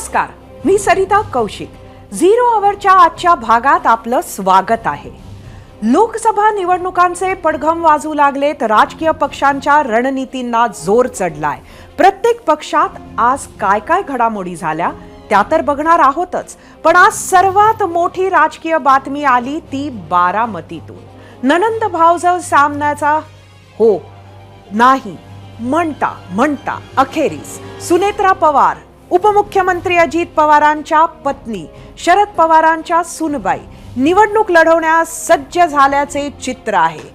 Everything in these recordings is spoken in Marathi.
नमस्कार, मी सरिता कौशिक. झिरो अवरच्या आजच्या भागात आपलं स्वागत आहे. लोकसभा निवडणुकांचे पडघम वाजू लागलेत. राजकीय पक्षांच्या रणनीतींना जोर चढलाय. प्रत्येक पक्षात आज काय काय घडामोडी झाल्या त्या तर बघणार आहोतच, पण आज सर्वात मोठी राजकीय बातमी आली ती बारामतीतून. नणंद भावजव सामन्याचा हो नाही म्हणता म्हणता अखेरीस सुनेत्रा पवार, उपमुख्यमंत्री अजित पवारांच्या पत्नी शरद पवारांच्या सुनबाई निवडणूक लढवण्यास सज्ज झाल्याचे चित्र आहे,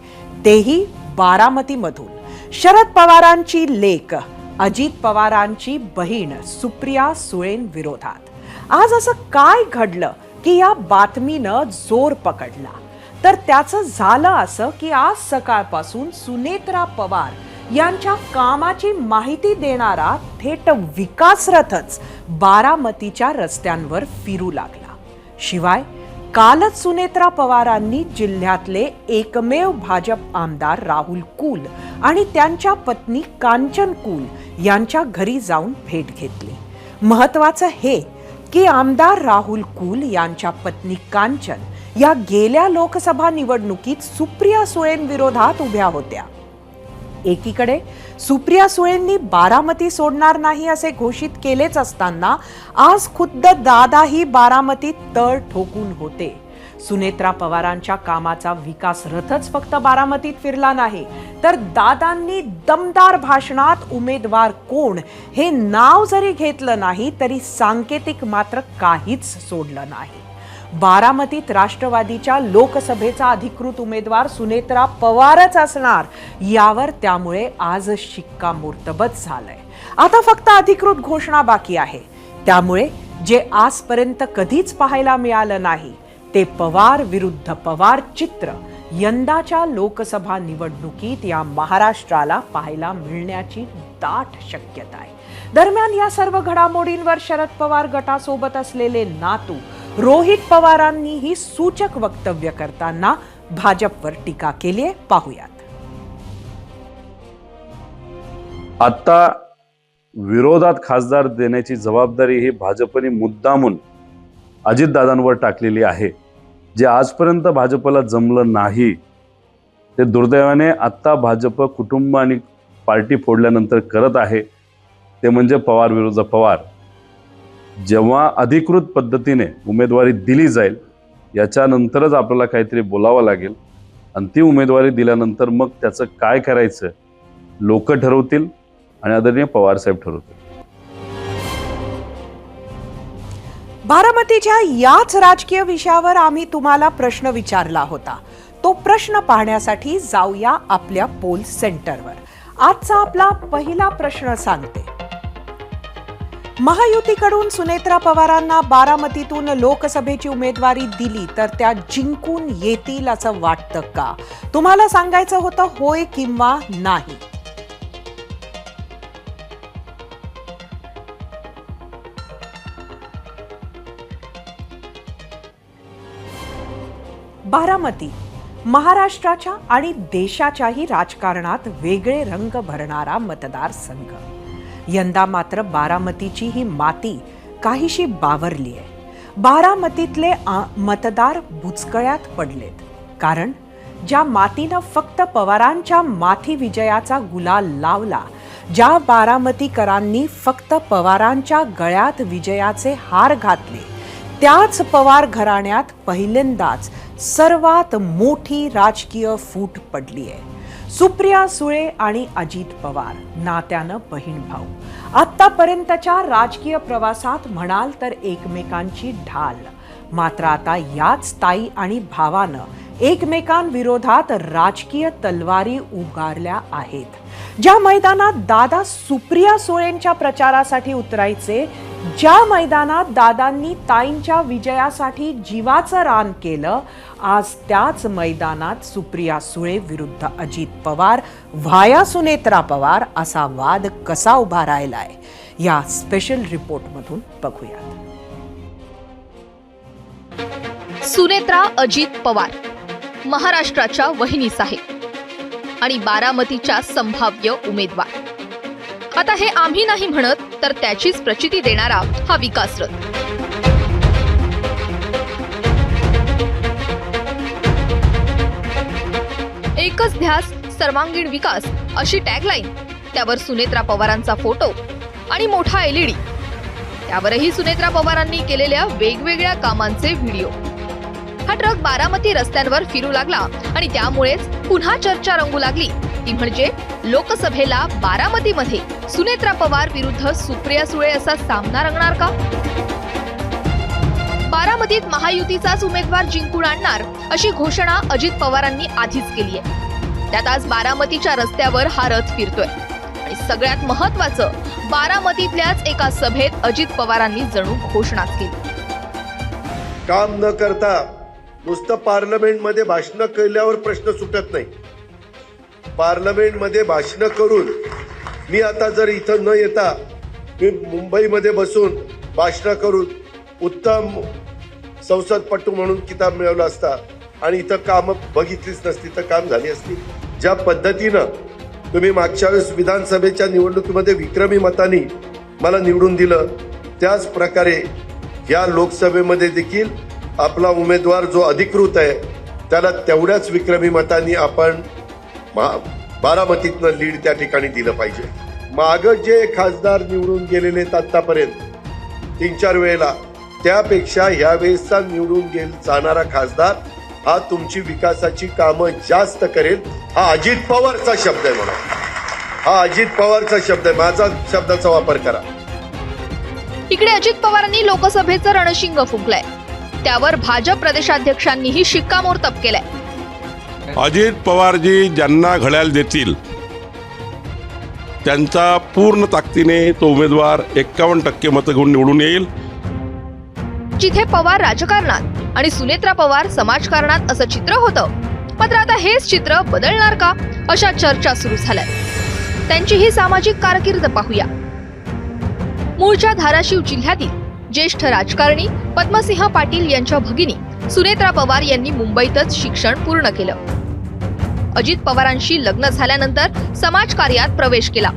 तेही बारामतीमधून. शरद पवारांची लेक अजित पवारांची बहीण सुप्रिया सुळें विरोधात. आज असं काय घडलं की या बातमीनं जोर पकडला? तर त्याचं झालं असं की आज सकाळपासून सुनेत्रा पवार यांच्या कामाची माहिती देणारा थेट विकासरथच बारामतीच्या रस्त्यांवर फिरू लागला. शिवाय कालच सुनेत्रा पवारांनी जिल्ह्यातले एकमेव भाजप आमदार राहुल कुल आणि त्यांच्या पत्नी कांचन कुल यांच्या घरी जाऊन भेट घेतली. महत्वाचं हे की आमदार राहुल कुल यांच्या पत्नी कांचन या गेल्या लोकसभा निवडणुकीत सुप्रिया सुळें विरोधात उभ्या होत्या. एकीकडे सुप्रिया सुळेंनी बारामती सोडणार नाही असे घोषित केलेच असताना आज खुद्द दादाही बारामतीत तळ ठोकून होते. सुनेत्रा पवारांच्या कामाचा विकास रथच फक्त बारामतीत फिरला नाही, तर दादांनी दमदार भाषणात उमेदवार कोण हे नाव जरी घेतलं नाही तरी सांकेतिक मात्र काहीच सोडलं नाही. बारामतीत राष्ट्रवादीच्या लोकसभेचा अधिकृत उमेदवार सुनेत्रा पवारच असणार यावर त्यामुळे आज शिक्कामोर्तबच झालंय. आता फक्त अधिकृत घोषणा बाकी आहे. त्यामुळे जे आजपर्यंत कधीच पाहायला मिळालं नाही ते पवार विरुद्ध पवार चित्र यंदाच्या लोकसभा निवडणुकीत या महाराष्ट्राला पाहायला मिळण्याची दाट शक्यता आहे. दरम्यान या सर्व घडामोडींवर शरद पवार गटासोबत असलेले नातू रोहित पवारांनीही सूचक वक्तव्य करताना भाजपवर टीका केली आहे. पाहूयात. आता विरोधात खासदार देण्याची जबाबदारी ही भाजपने मुद्दामून अजितदादांवर टाकलेली आहे. जे आजपर्यंत भाजपला जमलं नाही ते दुर्दैवाने आता भाजप कुटुंब आणि पार्टी फोडल्यानंतर करत आहे, ते म्हणजे पवार विरुद्ध पवार. जेव्हा अधिकृत पद्धतीने उमेदवारी दिली जाईल याच्यानंतरच आपल्याला काहीतरी बोलावं लागेल आणि ती उमेदवारी दिल्यानंतर मग त्याचं काय करायचं लोक ठरवतील आणि आदरणीय पवार साहेब ठरवतील. बारामतीच्या याच राजकीय विषयावर आम्ही तुम्हाला प्रश्न विचारला होता. तो प्रश्न पाहण्यासाठी जाऊया आपल्या पोल सेंटरवर. आजचा आपला पहिला प्रश्न सांगते, महायुतीकडून सुनेत्रा पवारांना बारामतीतून लोकसभेची उमेदवारी दिली तर त्या जिंकून येतील असं वाटतं का? तुम्हाला सांगायचं होतं होय किंवा नाही. बारामती महाराष्ट्राच्या आणि देशाच्याही राजकारणात वेगळे रंग भरणारा मतदारसंघ. यंदा मात्र बारामतीची ही माती काहीशी बावरली आहे. बारामतीतले मतदार बुचकळ्यात पडलेत, कारण ज्या मातीनं फक्त पवारांच्या माथी विजयाचा गुलाल लावला, ज्या बारामतीकरांनी फक्त पवारांच्या गळ्यात विजयाचे हार घातले, त्याच पवार घराण्यात पहिल्यांदाच सर्वात मोठी राजकीय फूट पडली आहे. सुप्रिया सुळे आणि अजित पवार नात्यानं बहीण भाऊ. आतापर्यंतच्या राजकीय प्रवासात म्हणाल तर एकमेकांची ढाल. मात्र आता याच ताई आणि भावानं एकमेकांविरोधात राजकीय तलवारी उगारल्या आहेत. ज्या मैदानात दादा सुप्रिया सुळेंच्या प्रचारासाठी उतरायचे, ज्या मैदानात दादांनी ताईंच्या विजयासाठी जीवाचं रान केलं, आज त्याच मैदानात सुप्रिया सुळे विरुद्ध अजित पवार व्हाया सुनेत्रा पवार असा वाद कसा उभा राहिलाय या स्पेशल रिपोर्टमधून बघूयात. सुनेत्रा अजित पवार महाराष्ट्राच्या वहिनीस आहेत आणि बारामतीच्या संभाव्य उमेदवार. आता हे आम्ही नाही म्हणत, तर त्याचीच प्रचिती देणारा हा विकास रथ. एकच ध्यास सर्वांगीण विकास अशी टॅगलाईन, त्यावर सुनेत्रा पवारांचा फोटो आणि मोठा LED. त्यावरही सुनेत्रा पवारांनी केलेल्या वेगवेगळ्या कामांचे व्हिडिओ. हा ट्रक बारामती रस्त्यांवर फिरू लागला आणि त्यामुळेच पुन्हा चर्चा रंगू लागली, ती म्हणजे लोकसभेला बारामतीमध्ये सुनेत्रा पवार विरुद्ध सुप्रिया सुळे असा सामना रंगणार का? बारामतीत महायुतीचाच उमेदवार जिंकून आणणार अशी घोषणा अजित पवारांनी आधीच केली आहे. त्यात आज बारामतीच्या रस्त्यावर हा रथ फिरतोय आणि सगळ्यात महत्त्वाचं, बारामतीतल्याच एका सभेत अजित पवारांनी जणू घोषणाच केली. काम न करता नुसतं पार्लमेंटमध्ये भाषण केल्यावर प्रश्न सुटत नाही. पार्लमेंटमध्ये भाषण करून मी आता जर इथं न येता मी मुंबईमध्ये बसून भाषण करून उत्तम संसदपटू म्हणून किताब मिळवला असता आणि इथं काम बघितलीच नसती तर काम झाली असती. ज्या पद्धतीनं तुम्ही मागच्या वेळेस विधानसभेच्या निवडणुकीमध्ये विक्रमी मतांनी मला निवडून दिलं, त्याच प्रकारे या लोकसभेमध्ये देखील आपला उमेदवार जो अधिकृत आहे त्याला तेवढ्याच विक्रमी मतांनी आपण बारामतीतनं लीड त्या ठिकाणी दिलं पाहिजे. मागं जे खासदार निवडून गेलेले आहेत आतापर्यंत 3-4 वेळेला, त्यापेक्षा यावेळेसचा निवडून जाणारा खासदार हा तुमची विकासाची कामं जास्त करेल. हा अजित पवारचा शब्द आहे. मला हा अजित पवारचा शब्द आहे, माझा शब्दाचा वापर करा. इकडे अजित पवारांनी लोकसभेचं रणशिंग फुंकलंय, त्यावर भाजप प्रदेशाध्यक्षांनीही शिक्कामोर्तब केलंय. अजित पवारजी ज्यांना घड्याळ देतील त्यांचा पूर्ण ताकदीने तो उमेदवार 51% मतं घेऊन निवडून येईल. जिथे पवार राजकारणात आणि सुनेत्रा पवार समाजकारणात असं चित्र होतं, मात्र आता हेच चित्र बदलणार का अशा चर्चा सुरू झाल्या. त्यांची ही सामाजिक कारकीर्द पाहूया. मूळच्या धाराशिव जिल्ह्यातील ज्येष्ठ राजकारणी पद्मसिंह पाटील यांच्या भगिनी सुनेत्रा पवार यांनी मुंबईतच शिक्षण पूर्ण केलं. अजित पवारांशी लग्न झाल्यानंतर समाजकार्यात प्रवेश केला.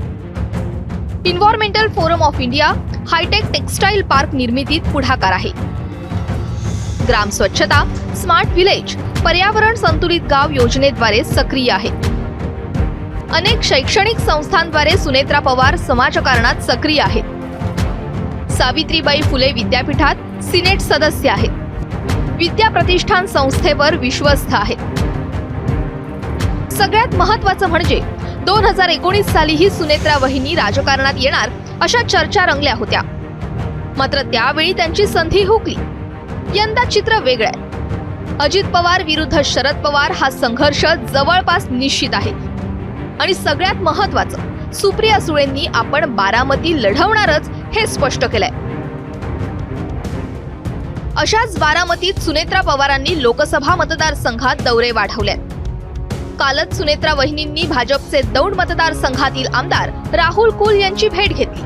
Environmental forum of India hi-tech textile park निर्मितीत पुढाकार आहे. ग्राम स्वच्छता, स्मार्ट विलेज, पर्यावरण संतुलित गाव योजनेद्वारे सक्रिय आहे. अनेक शैक्षणिक संस्थांद्वारे सुनेत्रा पवार समाजकारणात सक्रिय आहेत. सावित्रीबाई फुले विद्यापीठात सिनेट सदस्य आहेत. विद्या प्रतिष्ठान संस्थेवर विश्वस्त आहेत. सगळ्यात महत्त्वाचं म्हणजे 2019 सालीही सुनेत्रा वहिनी राजकारणात येणार अशा चर्चा रंगल्या होत्या, मात्र त्यावेळी त्यांची संधी हुकली. यंदा चित्र वेगळं आहे. अजित पवार विरुद्ध शरद पवार हा संघर्ष जवळपास निश्चित आहे आणि सगळ्यात महत्त्वाचं, सुप्रिया सुळेंनी आपण बारामती लढवणारच हे स्पष्ट केलंय. अशाच बारामतीत सुनेत्रा पवारांनी लोकसभा मतदारसंघात दौरे वाढवलेत. कालच सुनेत्रा वहिनींनी भाजपचे दौंड मतदारसंघातील आमदार राहुल कुल यांची भेट घेतली.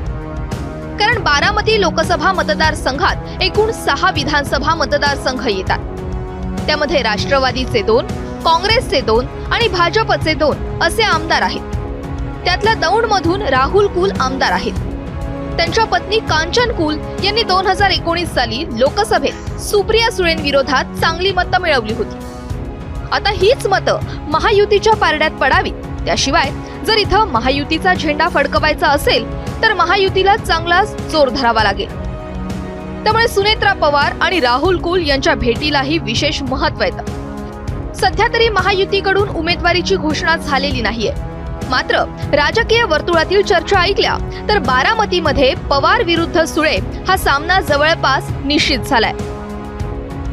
कारण बारामती लोकसभा मतदारसंघात एकूण 6 विधानसभा मतदारसंघ येतात. त्यामध्ये राष्ट्रवादीचे 2, काँग्रेसचे 2 आणि भाजपचे 2 असे आमदार आहेत. त्यातल्या दौंडमधून राहुल कुल आमदार आहेत. त्यांच्या पत्नी कांचन कुल यांनी 2019 साली लोकसभेत सुप्रिया सुळेंविरोधात चांगली मतं मिळवली होती. आता हीच मतं महायुतीच्या पारड्यात पडावीत. त्याशिवाय जर इथं महायुतीचा झेंडा फडकवायचा असेल तर महायुतीला चांगलाच जोर धरावा लागेल. त्यामुळे सुनेत्रा पवार आणि राहुल कुल यांच्या भेटीलाही विशेष महत्त्व येतं. सध्या तरी महायुतीकडून उमेदवारीची घोषणा झालेली नाहीये, मात्र राजकीय वर्तुळातील चर्चा ऐकल्या तर बारामतीमध्ये पवार विरुद्ध सुळे हा सामना जवळपास निश्चित झालाय.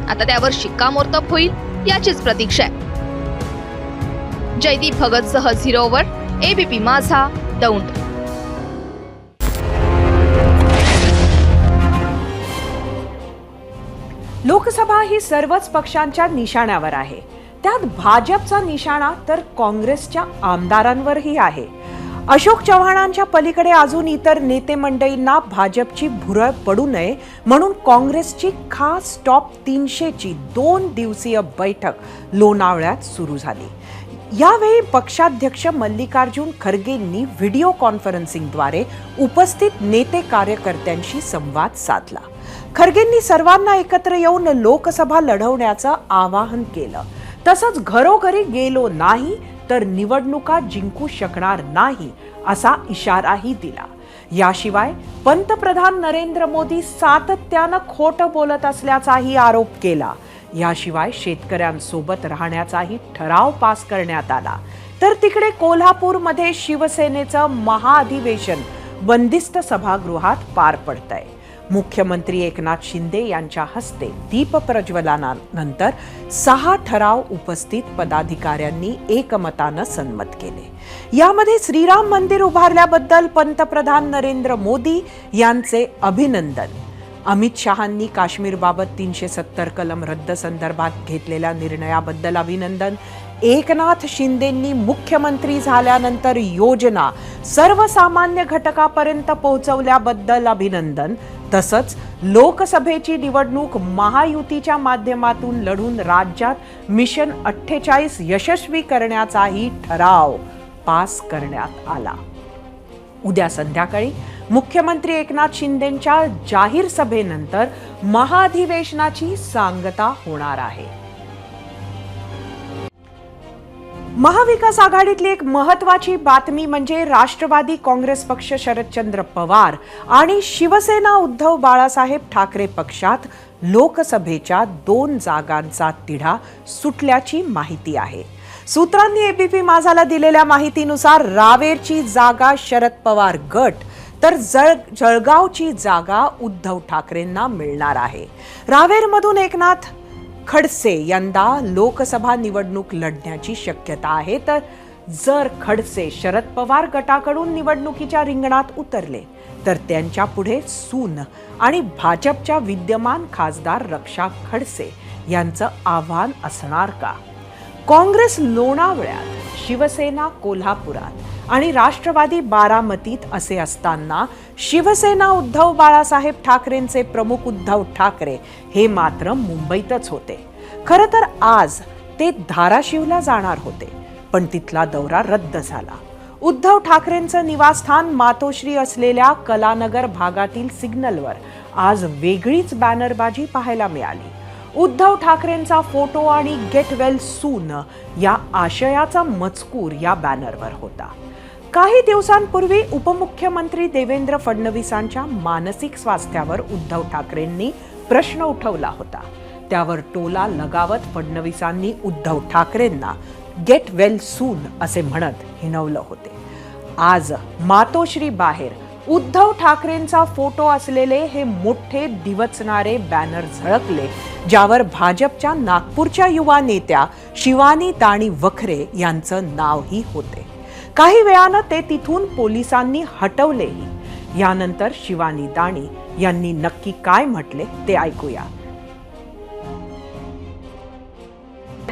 आता त्यावर शिक्कामोर्तब होईल याचीच प्रतीक्षा आहे. जयदीप भगतसह 0 ओव्हर, ABP माझा, दौंड. लोकसभा ही सर्वच पक्षांच्या निशाण्यावर आहे. त्यात भाजपचा निशाणा तर काँग्रेसच्या आमदारांवरही आहे. अशोक चव्हाणांच्या पलीकडे अजून इतर नेते मंडळींना भाजपची भुरळ पडू नये म्हणून काँग्रेसची खास टॉप 300ची 2 दिवसीय बैठक लोणावळ्यात सुरू झाली. यावेळी पक्षाध्यक्ष मल्लिकार्जुन खरगेंनी व्हिडिओ कॉन्फरन्सिंगद्वारे उपस्थित नेते कार्यकर्त्यांशी संवाद साधला. खरगेंनी सर्वांना एकत्र येऊन लोकसभा लढवण्याचं आवाहन केलं. तसंच घरोघरी गेलो नाही तर निवडणुका जिंकू शकणार नाही असा इशाराही दिला. याशिवाय पंतप्रधान नरेंद्र मोदी सातत्यानं खोटं बोलत असल्याचाही आरोप केला. याशिवाय शेतकऱ्यांसोबत राहण्याचाही ठराव पास करण्यात आला. तर तिकडे कोल्हापूरमध्ये शिवसेनेचं महाअधिवेशन बंदिस्त सभागृहात पार पडतंय. मुख्यमंत्री एकनाथ शिंदे यांच्या हस्ते दीप प्रज्वलनानंतर 6 ठराव उपस्थित पदाधिकाऱ्यांनी एकमतानं संमत केले. यामध्ये श्रीराम मंदिर उभारल्याबद्दल पंतप्रधान नरेंद्र मोदी यांचे अभिनंदन, अमित शहांनी काश्मीरबाबत 370 कलम रद्द संदर्भात घेतलेल्या निर्णयाबद्दल अभिनंदन, एकनाथ शिंदेंनी मुख्यमंत्री झाल्यानंतर योजना सर्वसामान्य घटकापर्यंत पोहोचवल्याबद्दल अभिनंदन, तसंच लोकसभेची निवडणूक महायुतीच्या माध्यमातून लढून राज्यात मिशन 48 यशस्वी करण्याचाही ठराव पास करण्यात आला. उद्या संध्याकाळी मुख्यमंत्री एकनाथ शिंदेंच्या जाहीर सभेनंतर महाअधिवेशनाची सांगता होणार आहे. महाविकास आघाडीतली एक महत्वाची बातमी म्हणजे राष्ट्रवादी काँग्रेस पक्ष शरदचंद्र पवार आणि शिवसेना उद्धव बाळासाहेब ठाकरे पक्षात लोकसभेच्या 2 जागांचा तिढा सुटल्याची माहिती आहे. सूत्रांनी एबीपी माझाला दिलेल्या माहितीनुसार रावेरची जागा शरद पवार गट तर जळगावची जागा उद्धव ठाकरेंना मिळणार आहे. रावेरमधून एकनाथ खडसे यंदा लोकसभा निवडणूक लढण्याची शक्यता आहे. तर जर खडसे शरद पवार गटाकडून निवडणुकीच्या रिंगणात उतरले तर त्यांच्या पुढे सून आणि भाजपच्या विद्यमान खासदार रक्षा खडसे यांचं आव्हान असणार का? काँग्रेस लोणावळ्यात, शिवसेना कोल्हापुरात आणि राष्ट्रवादी बारामतीत असे असताना शिवसेना उद्धव बाळासाहेब ठाकरेंचे प्रमुख उद्धव ठाकरे हे मात्र मुंबईतच होते. खरं तर आज ते धाराशिवला जाणार होते, पण तिथला दौरा रद्द झाला. उद्धव ठाकरेंचं निवासस्थान मातोश्री असलेल्या कलानगर भागातील सिग्नलवर आज वेगळीच बॅनरबाजी पाहायला मिळाली. उद्धव ठाकरेंचा फोटो आणि गेट वेल सून या आशयाचा मजकूर या बॅनरवर होता. काही दिवसांपूर्वी उपमुख्यमंत्री देवेंद्र फडणवीसांच्या मानसिक स्वास्थ्यावर उद्धव ठाकरेंनी प्रश्न उठवला होता. त्यावर टोला लगावत फडणवीसांनी उद्धव ठाकरेंना गेट वेल सून असे म्हणत हिणवलं होते. आज मातोश्री बाहेर उद्धव ठाकरेंचा फोटो असलेले हे मोठे दिवचणारे बॅनर झळकले, ज्यावर भाजपच्या नागपूरच्या युवा नेत्या शिवानी दाणी वखरे यांचं नावही होते. काही वेळानं ते तिथून पोलिसांनी हटवलेही. यानंतर शिवानी दाणी यांनी नक्की काय म्हटले ते ऐकूया.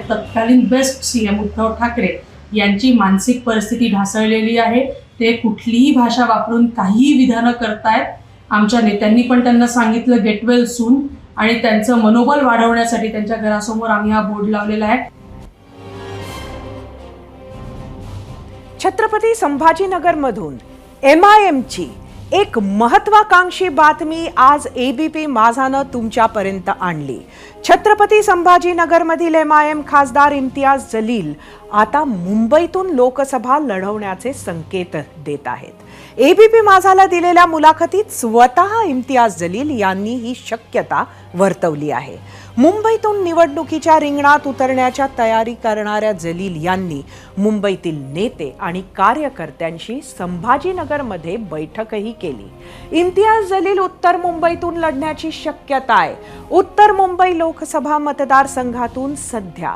तत्कालीन बेस्ट सीएम उद्धव ठाकरे यांची मानसिक परिस्थिती ढासळलेली आहे. ते कुठलीही भाषा वापरून काहीही विधानं करतायत. आमच्या नेत्यांनी पण त्यांना सांगितलं गेट वेल सून, आणि त्यांचं मनोबल वाढवण्यासाठी त्यांच्या घरासमोर आम्ही हा बोर्ड लावलेला आहे. छत्रपती संभाजीनगरमधून MIMची एक महत्वाकांक्षी बातमी आज एबीपी माझानं तुमच्यापर्यंत आणली. छत्रपती संभाजीनगरमधील MIM खासदार इम्तियाज जलील आता मुंबईतून लोकसभा लढवण्याचे संकेत देत आहेत. एबीपी माझाला दिलेल्या मुलाखतीत स्वतः इम्तियाज जलील यांनी ही शक्यता वर्तवली आहे. मुंबईतून निवडणुकीच्या रिंगणात उतरण्याच्या तयारी करणाऱ्या जलील यांनी मुंबईतील नेते आणि कार्यकर्त्यांशी संभाजीनगरमध्ये बैठकही केली. इम्तियाज जलील उत्तर मुंबईतून लढण्याची शक्यता आहे. उत्तर मुंबई लोकसभा मतदारसंघातून सध्या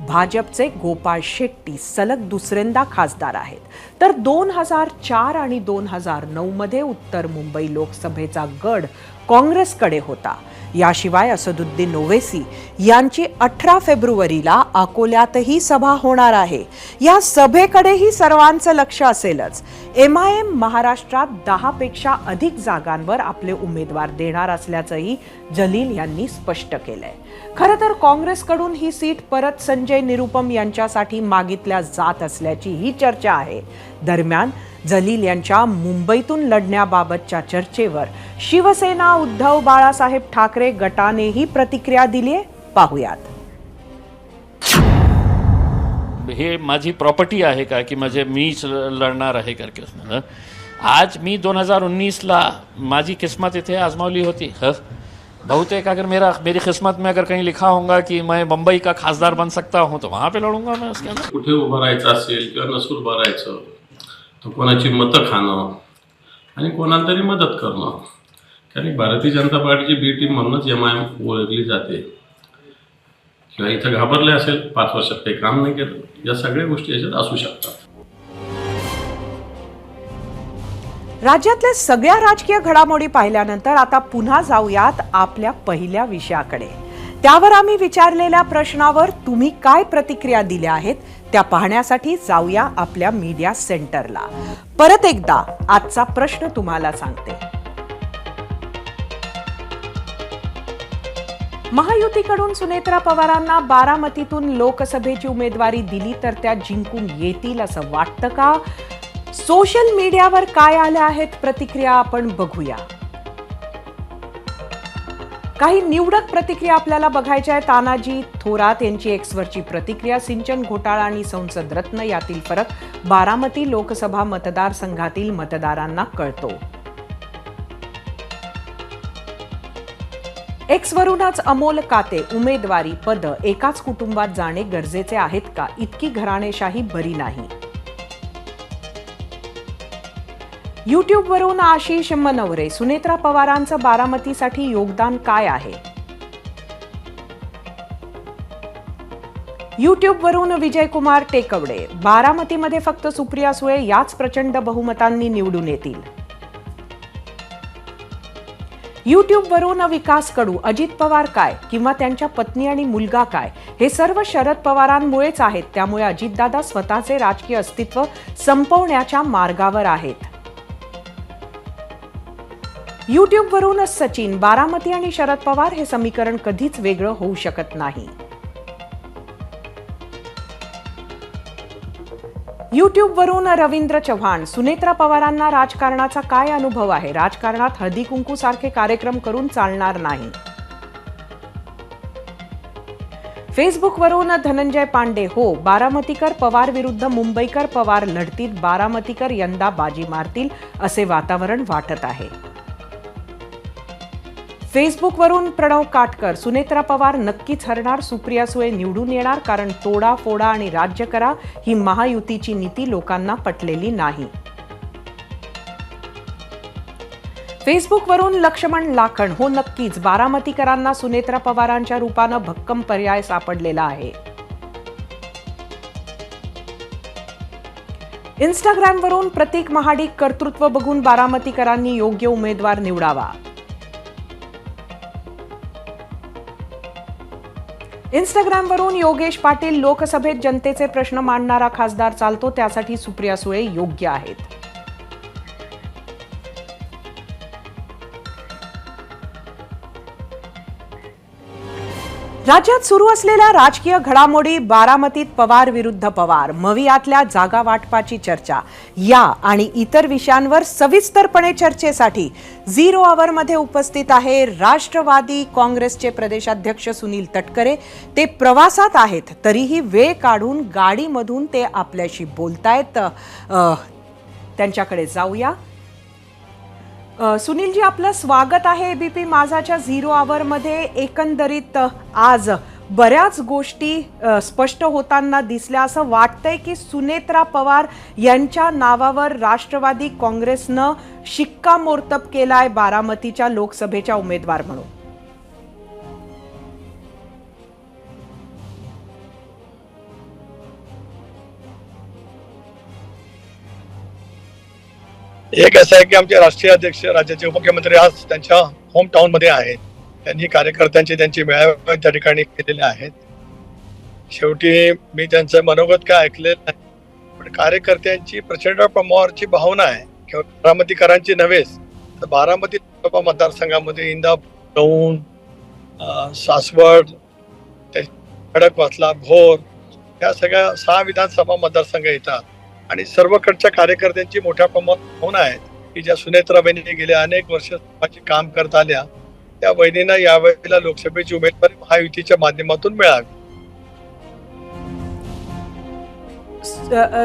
भाजपचे गोपाळ शेट्टी सलग दुसऱ्यांदा खासदार आहेत. तर 2004 आणि 2009 मध्ये उत्तर मुंबई लोकसभेचा गड काँग्रेसकडे होता. याशिवाय असदुद्दीन ओवैसी यांची 18 फेब्रुवारीला अकोल्यातही सभा होणार आहे. या सभेकडेही सर्वांचं लक्ष असेलच. MIM महाराष्ट्रात 10 पेक्षा अधिक जागांवर आपले उमेदवार देणार असल्याचंही जलील यांनी स्पष्ट केलंय. खरं तर काँग्रेसकडून ही सीट परत संजय निरुपम यांच्यासाठी मागितल्या जात असल्याची ही चर्चा आहे. दरम्यान जलील यांच्या मुंबईतून लढण्याबाबतच्या चर्चेवर शिवसेना उद्धव बाळासाहेब ठाकरे गटानेही प्रतिक्रिया दिली आहे. पाहुयात. हे माझी प्रॉपर्टी आहे का की म्हणजे मीच लढणार आहे करके उसमें आज मी 2019ला माझी किस्मत इथे आजमावली होती. बहुतेक अगर मेरी किस्मत में अगर कहीं लिखा होगा कि मैं मुंबई का खासदार बन सकता हूँ तो वहाँ पे लढूंगा मैं उसके अंदर. कुठे उभं राहायचं असेल किंवा नसून उभं राहायचं तर कोणाची मतं खाणं आणि कोणाला तरी मदत करणं. कारण भारतीय जनता पार्टीची बी टीम म्हणूनच MIM ओळखली जाते. किंवा इथं घाबरले असेल 5 वर्षात काही काम नाही केलं, या सगळ्या गोष्टी याच्यात असू शकतात. राज्यातल्या सगळ्या राजकीय घडामोडी पाहिल्यानंतर आता पुन्हा जाऊयात आपल्या पहिल्या विषयाकडे. त्यावर आम्ही विचारलेल्या प्रश्नावर तुम्ही काय प्रतिक्रिया दिल्या आहेत त्या पाहण्यासाठी जाऊया आपल्या मीडिया सेंटरला. परत एकदा आजचा प्रश्न तुम्हाला सांगते. महायुतीकडून सुनेत्रा पवारांना बारामतीतून लोकसभेची उमेदवारी दिली तर त्या जिंकून येतील असं वाटतं का? सोशल मीडियावर काय आल्या आहेत प्रतिक्रिया आपण बघूया. काही निवडक प्रतिक्रिया आपल्याला बघायच्या आहेत. तानाजी थोरात यांची एक्सवरची प्रतिक्रिया. सिंचन घोटाळा आणि संसद रत्न यातील फरक बारामती लोकसभा मतदारसंघातील मतदारांना कळतो. एक्सवरूनच अमोल काते उमेदवारी पद एकाच कुटुंबात जाणे गरजेचे आहेत का? इतकी घराणेशाही बरी नाही. यूट्यूबवरून आशिष मनवरे सुनेत्रा पवारांचं बारामतीसाठी योगदान काय आहे? यूट्यूबवरून विजयकुमार टेकवडे बारामतीमध्ये फक्त सुप्रिया सुळे याच प्रचंड बहुमतांनी निवडून येतील. यूट्यूबवरून विकास कडू अजित पवार काय किंवा त्यांच्या पत्नी आणि मुलगा काय हे सर्व शरद पवारांमुळेच आहेत. त्यामुळे अजितदादा स्वतःचे राजकीय अस्तित्व संपवण्याच्या मार्गावर आहेत. यूट्यूबवरूनच सचिन बारामती आणि शरद पवार हे समीकरण कधीच वेगळं होऊ शकत नाही. यूट्यूबवरून रवींद्र चव्हाण सुनेत्रा पवारांना राजकारणाचा काय अनुभव आहे? राजकारणात हळदी कुंकू सारखे कार्यक्रम करून चालणार नाही. फेसबुकवरून धनंजय पांडे हो बारामतीकर पवार विरुद्ध मुंबईकर पवार लढतील. बारामतीकर यंदा बाजी मारतील असे वातावरण वाटत आहे. फेसबुकवरून प्रणव काटकर सुनेत्रा पवार नक्कीच हरणार. सुप्रिया सुळे निवडून येणार कारण तोडा फोडा आणि राज्य करा ही महायुतीची नीती लोकांना पटलेली नाही. फेसबुकवरून लक्ष्मण लाखण हो नक्कीच बारामतीकरांना सुनेत्रा पवारांच्या रूपानं भक्कम पर्याय सापडलेला आहे. इंस्टाग्रामवरून प्रतीक महाडिक कर्तृत्व बघून बारामतीकरांनी योग्य उमेदवार निवडावा. इंस्टाग्रामवरून योगेश पाटील लोकसभेत जनतेचे प्रश्न मांडणारा खासदार चालतो त्यासाठी सुप्रिया सुळे योग्य आहेत. राज्यात सुरू असलेल्या राजकीय घडामोडी बारामतीत पवार विरुद्ध पवार मवियातल्या जागा वाटपाची चर्चा या आणि इतर विषयांवर सविस्तरपणे चर्चेसाठी 0 आवरमध्ये उपस्थित आहे राष्ट्रवादी काँग्रेसचे प्रदेशाध्यक्ष सुनील तटकरे. ते प्रवासात आहेत तरीही वेळ काढून गाडीमधून ते आपल्याशी बोलतायत. त्यांच्याकडे जाऊया. सुनीलजी आपलं स्वागत आहे एबीपी माझाच्या 0 आवरमध्ये. एकंदरीत आज बऱ्याच गोष्टी स्पष्ट होताना दिसल्या. असं वाटतंय की सुनेत्रा पवार यांच्या नावावर राष्ट्रवादी काँग्रेसनं शिक्कामोर्तब केलाय बारामतीच्या लोकसभेच्या उमेदवार म्हणून. एक असं आहे की आमचे राष्ट्रीय अध्यक्ष राज्याचे उपमुख्यमंत्री आज त्यांच्या होम टाउन मध्ये आहेत त्यांनी कार्यकर्त्यांचे त्यांचे मेळावे त्या ठिकाणी केलेले आहेत. शेवटी मी त्यांचं मनोगत काय ऐकलेलं नाही, पण कार्यकर्त्यांची प्रचंड प्रमाणावरची भावना आहे. किंवा बारामतीकरांची नव्हेच तर बारामती लोकसभा मतदारसंघामध्ये इंदापूर, दौंड, सासवड, खडकवासला, भोर या सगळ्या 6 विधानसभा मतदारसंघ येतात आणि सर्वकडच्या कार्यकर्त्यांची मोठ्या प्रमाणात भावना आहेत की ज्या सुनेत्रा वहिनी गेल्या अनेक वर्ष समाजाचे काम करत आल्या त्या वहिनींना यावेळेला लोकसभेची उमेदवारी महायुतीच्या माध्यमातून मिळावी.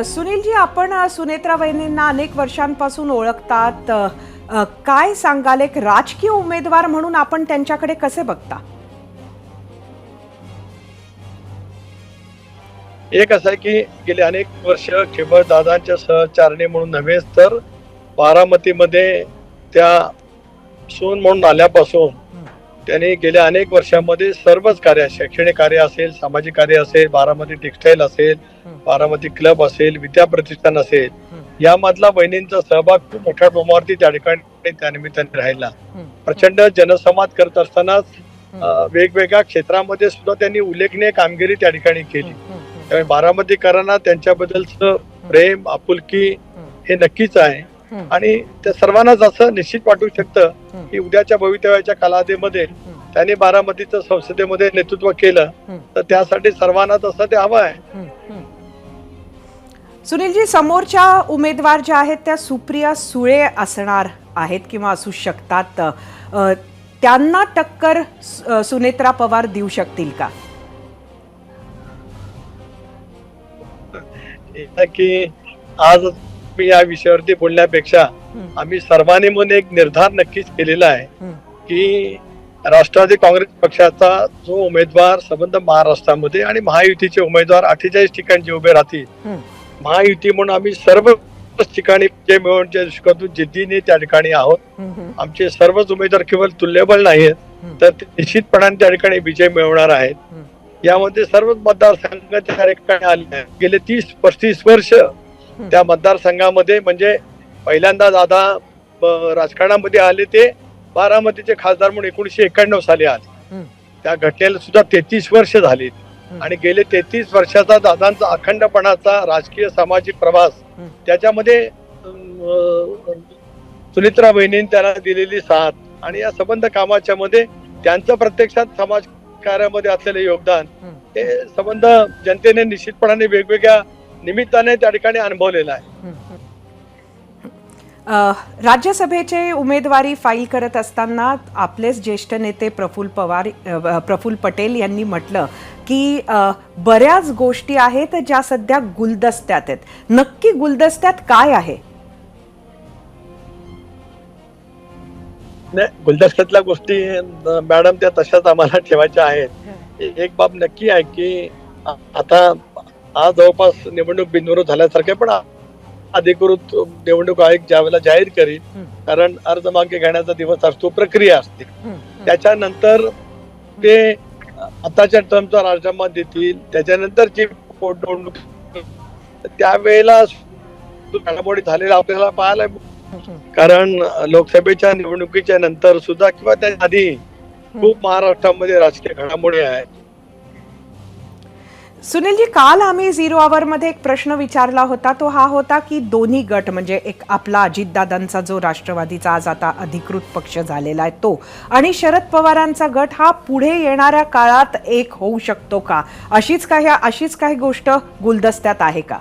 सुनीलजी, आपण सुनेत्रा वहिनींना अनेक वर्षांपासून ओळखतात. काय सांगाल, एक राजकीय उमेदवार म्हणून आपण त्यांच्याकडे कसे बघता? एक असं आहे की गेली अनेक वर्ष केवळ दादांच्या सहचारणी म्हणून नव्हेच तर बारामतीमध्ये त्या सून म्हणून आल्यापासून त्यांनी गेल्या अनेक वर्षामध्ये सर्वच कार्य, शैक्षणिक कार्य असेल, सामाजिक कार्य असेल, बारामती टेक्सटाईल असेल, बारामती क्लब असेल, विद्या प्रतिष्ठान असेल, यामधला बहिणींचा सहभाग खूप मोठ्या प्रमाणावरती त्या ठिकाणी त्यानिमित्ताने राहिला. प्रचंड जनसंवाद करत असतानाच वेगवेगळ्या क्षेत्रामध्ये सुद्धा त्यांनी उल्लेखनीय कामगिरी त्या ठिकाणी केली. त्यामुळे बारामतीकरांना त्यांच्याबद्दलचं प्रेम, आपुलकी हे नक्कीच आहे आणि त्या सर्वांनाच असं निश्चित वाटू शकतं की उद्याच्या भवितव्याच्या कालावधीमध्ये त्यांनी बारामतीचं संसदेमध्ये नेतृत्व केलं तर त्यासाठी सर्वांना तसं ते हवं आहे. सुनीलजी, समोरच्या उमेदवार ज्या आहेत त्या सुप्रिया सुळे असणार आहेत किंवा असू शकतात. त्यांना टक्कर सुनेत्रा पवार देऊ शकतील का? की आज मी या विषयावरती बोलण्यापेक्षा आम्ही सर्वांनी म्हणून एक निर्धार नक्कीच केलेला आहे की राष्ट्रवादी काँग्रेस पक्षाचा जो उमेदवार संबंध महाराष्ट्रामध्ये आणि महायुतीचे उमेदवार 48 ठिकाणी जे उभे राहतील, महायुती म्हणून आम्ही सर्व ठिकाणी विजय मिळवण्याच्या दृष्टीकोनातून जिद्दीने त्या ठिकाणी आहोत. आमचे सर्वच उमेदवार केवळ तुल्यबळ नाहीत तर ते निश्चितपणाने त्या ठिकाणी विजय मिळवणार आहेत. यामध्ये सर्वच मतदारसंघ त्या ठिकाणी आले आहेत. गेले 30-35 वर्ष त्या मतदारसंघामध्ये म्हणजे पहिल्यांदा दादा राजकारणामध्ये आले ते बारामतीचे खासदार म्हणून 1991 साली आले. त्या घटनेला सुद्धा 33 वर्ष झालीत आणि गेले 33 वर्षाचा दादांचा अखंडपणाचा राजकीय सामाजिक प्रवास, त्याच्यामध्ये सुनेत्रा वहिनींनी त्यांना दिलेली साथ आणि या संबंध कामाच्या मध्ये त्यांचं प्रत्यक्षात समाज कार्यामध्ये असलेले योगदान हे संबंध जनतेने निश्चितपणाने वेगवेगळ्या निमित्ताने त्या ठिकाणी अनुभवलेला आहे. राज्यसभेचे उमेदवारी फाईल करत असताना आपलेच ज्येष्ठ नेते प्रफुल्ल पटेल यांनी म्हटलं की बऱ्याच गोष्टी आहेत ज्या सध्या गुलदस्त्यात आहेत. नक्की गुलदस्त्यात काय आहे? नाही, गुलदस्त्यातल्या गोष्टी मॅडम त्या तशाच आम्हाला ठेवायच्या आहेत. एक बाब नक्की आहे की आता आज जवळपास निवडणूक बिनविरोध झाल्यासारखे, पण अधिकृत निवडणूक आयोग ज्यावेळेला जाहीर करील, कारण अर्ज मागे घेण्याचा दिवस असतो, प्रक्रिया असते, त्याच्यानंतर ते आताच्या टर्मचा राजीनामा देतील, त्याच्यानंतर जी पोटनिवडणूक त्यावेळेला घडामोडी झालेला आपल्याला पाहायला, कारण लोकसभेच्या निवडणुकीच्या नंतर सुद्धा किंवा त्या आधी खूप महाराष्ट्रामध्ये राजकीय घडामोडी आहेत. सुनीलजी, काल आम्ही 0 आवर मध्ये एक प्रश्न विचारला होता, तो हा होता की दोन्ही गट म्हणजे एक आपला अजितदादांचा जो राष्ट्रवादीचा आज आता अधिकृत पक्ष झालेला आहे तो आणि शरद पवारांचा गट हा पुढे येणाऱ्या काळात एक होऊ शकतो का? अशीच काही गोष्ट गुलदस्त्यात आहे का?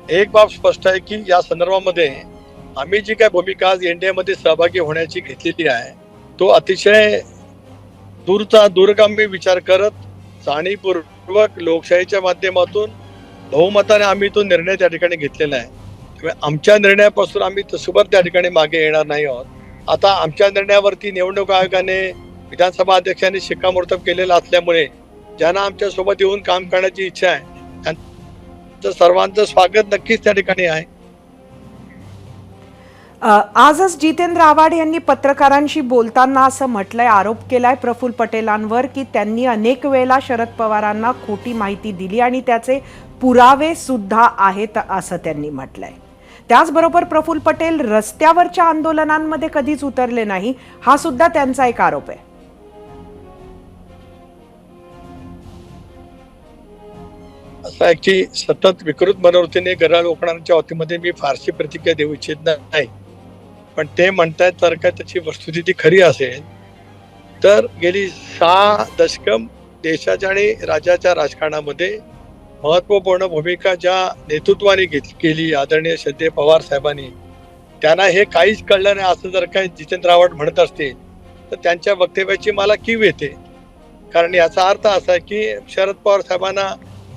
एक बाब स्पष्ट आहे की या संदर्भामध्ये आम्ही जी काय भूमिका आज एनडीए मध्ये सहभागी होण्याची घेतलेली आहे तो अतिशय दूरगामी विचार करत जाणीवपूर्वक लोकशाहीच्या माध्यमातून बहुमताने आम्ही तो निर्णय त्या ठिकाणी घेतलेला आहे. त्यामुळे आमच्या निर्णयापासून आम्ही तसुभर त्या ठिकाणी मागे येणार नाही आहोत. आता आमच्या निर्णयावरती निवडणूक आयोगाने, विधानसभा अध्यक्षांनी शिक्कामोर्तब केलेला असल्यामुळे ज्यांना आमच्या सोबत येऊन काम करण्याची इच्छा आहे त्यांचं सर्वांचं स्वागत नक्कीच त्या ठिकाणी आहे. आजच जितेंद्र आव्हाड यांनी पत्रकारांशी बोलताना असं म्हटलंय, आरोप केलाय प्रफुल्ल पटेलांवर की त्यांनी अनेक वेळेला शरद पवारांना खोटी माहिती दिली आणि त्याचे पुरावे सुद्धा आहेत असं त्यांनी म्हटलंय. त्याचबरोबर प्रफुल्ल पटेल रस्त्यावरच्या आंदोलनांमध्ये कधीच उतरले नाही, हा सुद्धा त्यांचा एक आरोप आहे. असं आहे की सतत विकृत मनोवृत्तीने गराळ ओकणाऱ्यांच्या बाबतीमध्ये मी फारशी प्रतिक्रिया देऊ इच्छित नाही. पण ते म्हणतायत तर का त्याची वस्तुस्थिती खरी असेल तर गेली 6 दशकं देशाच्या आणि राज्याच्या राजकारणामध्ये महत्वपूर्ण भूमिका ज्या नेतृत्वाने केली आदरणीय श्रद्धेय पवार साहेबांनी, त्यांना हे काहीच कळलं नाही असं जर काही जितेंद्र आव्हाड म्हणत असतील तर त्यांच्या वक्तव्याची मला कीव येते. कारण याचा अर्थ असा आहे की शरद पवार साहेबांना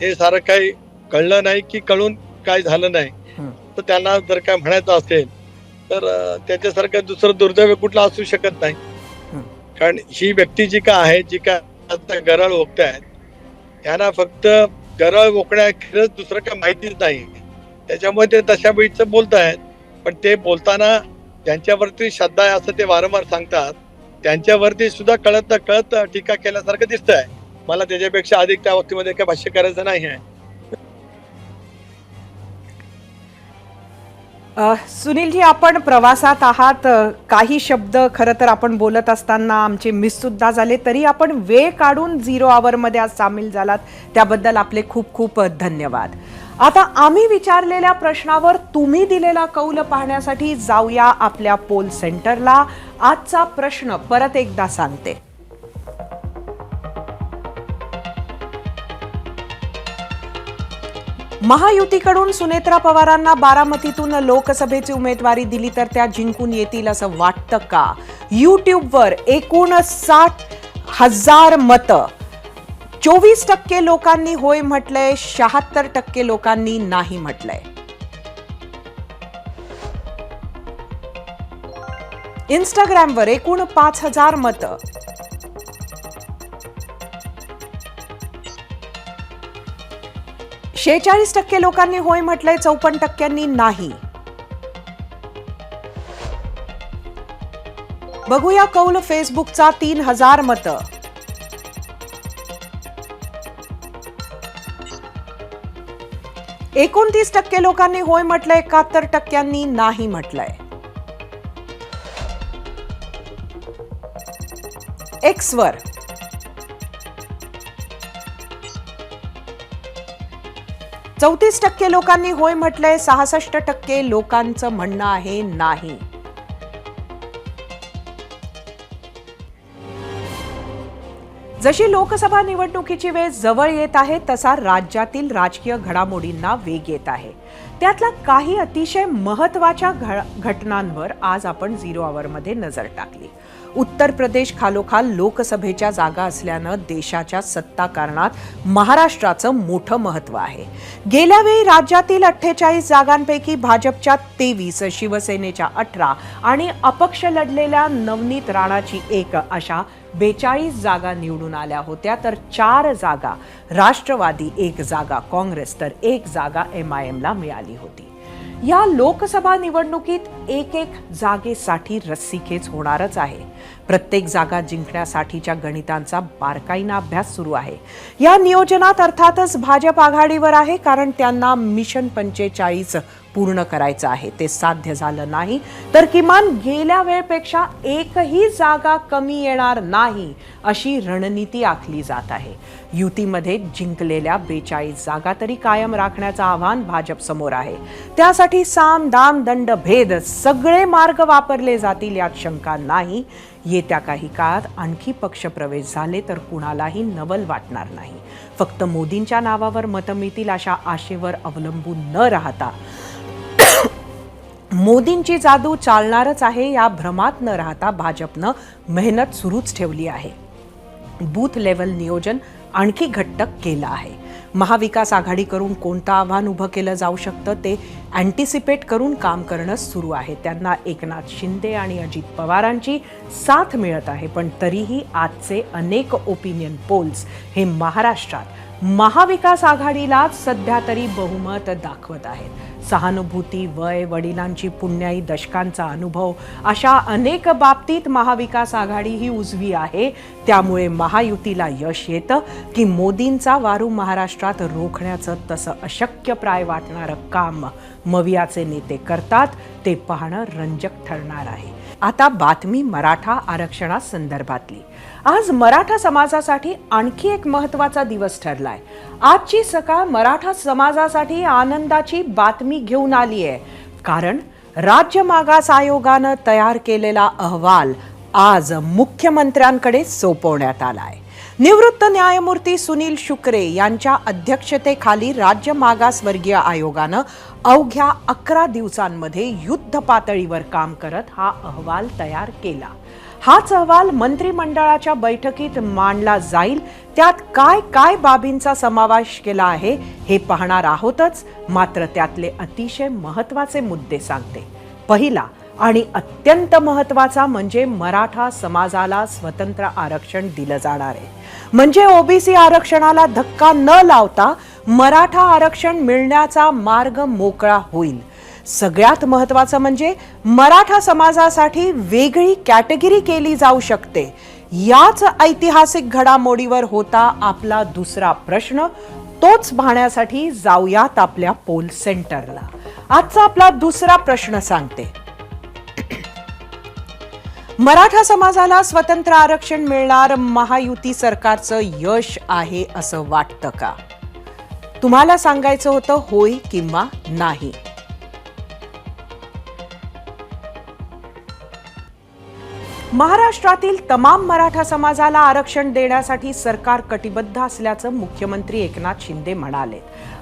हे सारं काही कळलं नाही की कळून काय झालं नाही. तर त्यांना जर काय म्हणायचं असेल तर त्याच्यासारखं दुसरं दुर्दैव कुठलं असू शकत नाही. कारण ही व्यक्ती जी का आहे, जी का आता गरळ ओकतायत, त्यांना फक्त गरळ ओकण्याखेरीज दुसरं काय माहितीच नाही. त्याच्यामुळे ते तशा वेळीचं बोलतायत. पण ते बोलताना ज्यांच्यावरती श्रद्धा आहे असं ते वारंवार सांगतात, त्यांच्यावरती सुद्धा कळत न कळत टीका केल्यासारखं दिसतंय. मला त्याच्यापेक्षा अधिक त्या बाबतीमध्ये काय भाष्य करायचं नाही आहे. सुनीलजी, आपण प्रवासात आहात, काही शब्द खरं तर आपण बोलत असताना आमचे मिस सुद्धा झाले, तरी आपण वेळ काढून 0 आवरमध्ये आज सामील झालात, त्याबद्दल आपले खूप खूप धन्यवाद. आता आम्ही विचारलेल्या प्रश्नावर तुम्ही दिलेला कौल पाहण्यासाठी जाऊया आपल्या पोल सेंटरला. आजचा प्रश्न परत एकदा सांगते. महायुतीकडून सुनेत्रा पवारांना बारामतीतून लोकसभेची उमेदवारी दिली तर त्या जिंकून येतील असं वाटतं का? यूट्यूबवर 59,000 मतं, 24% लोकांनी होय म्हटलंय, 76% लोकांनी नाही म्हटलंय. इंस्टाग्रामवर एकूण 5,000 मतं, 46% लोकांनी होय म्हटलंय, 54% नाही. बघूया कौल फेसबुकचा. 3,000 मतं, 29% लोकांनी होय म्हटलंय, 71% नाही म्हटलंय. एक्सवर 34% लोकांनी होय म्हटलंय, 66% लोकांचं म्हणणं आहे नाही. जशी लोकसभा निवडणुकीची वेळ जवळ येत आहे तसा राज्यातील राजकीय घडामोडींना वेग येत आहे. त्यातल्या काही अतिशय महत्त्वाच्या घटनांवर आज आपण 0 आवरमध्ये नजर टाकली. उत्तर प्रदेश खालोखाल लोकसभेच्या जागा असल्यानं देशाच्या सत्ताकारणात महाराष्ट्राचं मोठं महत्त्व आहे. गेल्या वेळी राज्यातील 48 जागांपैकी भाजपच्या 23, शिवसेनेच्या 18 आणि अपक्ष लढलेल्या नवनीत राणाची 1 अशा 42 जागा निवडून आल्या होत्या. तर 4 जागा राष्ट्रवादी, 1 जागा काँग्रेस तर 1 जागा MIMला मिळाली होती. या लोकसभा निवडणुकीत एक जागेसाठी रस्सीखेच होणारच आहे. प्रत्येक जागा जिंकण्यासाठीच्या गणितांचा बारकाईनं अभ्यास सुरू आहे. या नियोजनात अर्थातच भाजप आघाडीवर आहे, कारण त्यांना मिशन 45 पूर्ण करायचं आहे. ते साध्य झालं नाही तर किमान गेल्या वेळेपेक्षा एकही जागा कमी येणार नाही अशी रणनीती आखली जात आहे. युतीमध्ये जिंकलेल्या 42 जागा तरी कायम राखण्याचं आव्हान भाजप समोर आहे. त्यासाठी साम दाम दंड भेद सगळे मार्ग वापरले जातील यात शंका नाही. येत्या काही काळात आणखी पक्षप्रवेश झाले तर कुणालाही नवल वाटणार नाही. फक्त मोदींच्या नावावर मतं मिळतील अशा आशेवर अवलंबून न राहता मोदींची जादू चालणारच आहे या भ्रमात न राहता भाजपनं मेहनत सुरूच ठेवली आहे. बूथ लेव्हल नियोजन आणखी घट्ट केलं आहे. महाविकास आघाडी करून कोणतं आव्हान उभं केलं जाऊ शकतं ते अँटिसिपेट करून काम करणं सुरू आहे. त्यांना एकनाथ शिंदे आणि अजित पवारांची साथ मिळत आहे. पण तरीही आजचे अनेक ओपिनियन पोल्स हे महाराष्ट्रात महाविकास आघाडीलाच सध्या तरी बहुमत दाखवत आहेत. सहानुभूती, वय, वडिलांची पुण्याई, दशकांचा अनुभव अशा अनेक बाबतीत महाविकास आघाडी ही उजवी आहे. त्यामुळे महायुतीला यश येतं की मोदींचा वारू महाराष्ट्रात रोखण्याचं तसं अशक्यप्राय वाटणारं काम मवियाचे नेते करतात, ते पाहणं रंजक ठरणार आहे. आता बातमी मराठा आरक्षणासंदर्भातली. आज मराठा समाजासाठी आणखी एक महत्त्वाचा दिवस ठरलाय. आजची सकाळ मराठा समाजासाठी आनंदाची बातमी घेऊन आली आहे. कारण राज्य मागास आयोगानं तयार केलेला अहवाल आज मुख्यमंत्र्यांकडे सोपवण्यात आलाय. निवृत्त न्यायमूर्ती सुनील शुक्रे यांच्या अध्यक्षतेखाली राज्य मागासवर्गीय आयोगानं अवघ्या 11 दिवसांमध्ये युद्ध पातळीवर काम करत हा अहवाल तयार केला. हाच अहवाल मंत्रिमंडळाच्या बैठकीत मांडला जाईल. त्यात काय काय बाबींचा समावेश केला आहे हे पाहणार आहोतच. मात्र त्यातले अतिशय महत्त्वाचे मुद्दे सांगते. पहिला आणि अत्यंत महत्त्वाचा म्हणजे मराठा समाजाला स्वतंत्र आरक्षण दिलं जाणार आहे. म्हणजे ओबीसी आरक्षणाला धक्का न लावता मराठा आरक्षण मिळण्याचा मार्ग मोकळा होईल. सगळ्यात महत्त्वाचं म्हणजे मराठा समाजासाठी वेगळी कॅटेगरी केली जाऊ शकते. याच ऐतिहासिक घडामोडीवर होता आपला दुसरा प्रश्न. तोच पाहण्यासाठी जाऊयात आपल्या पोल सेंटरला. आजचा आपला दुसरा प्रश्न सांगते. मराठा समाजाला स्वतंत्र आरक्षण मिळणार महायुती सरकारचं यश आहे असं वाटतं का? तुम्हाला सांगायचं होतं होय किंवा नाही. महाराष्ट्रातील तमाम मराठा समाजाला आरक्षण देण्यासाठी सरकार कटिबद्ध असल्याचं मुख्यमंत्री एकनाथ शिंदे म्हणाले.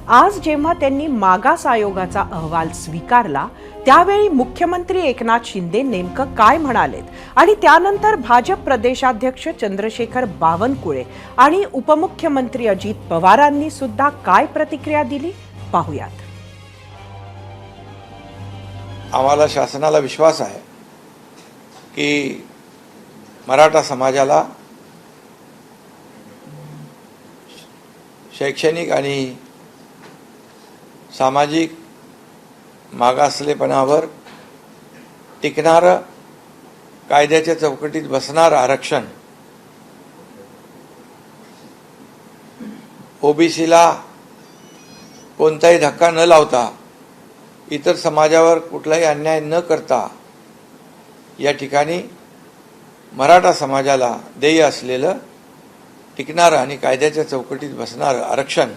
आज जेव्हा त्यांनी मागास आयोगाचा अहवाल स्वीकारला त्यावेळी मुख्यमंत्री एकनाथ शिंदे नेमकं काय म्हणालेत आणि त्यानंतर भाजप प्रदेशाध्यक्ष चंद्रशेखर बावनकुळे आणि उपमुख्यमंत्री अजित पवारांनी सुद्धा काय प्रतिक्रिया दिली पाहूयात. आम्हाला शासनाला विश्वास आहे की मराठा समाजाला शैक्षणिक आणि सामाजिक मागासलेपणावर टिकणारं, कायद्याच्या चौकटीत बसणारं आरक्षण ओबीसीला कोणताही धक्का न लावता, इतर समाजावर कुठलाही अन्याय न करता या ठिकाणी मराठा समाजाला देय असलेलं टिकणारं आणि कायद्याच्या चौकटीत बसणारं आरक्षण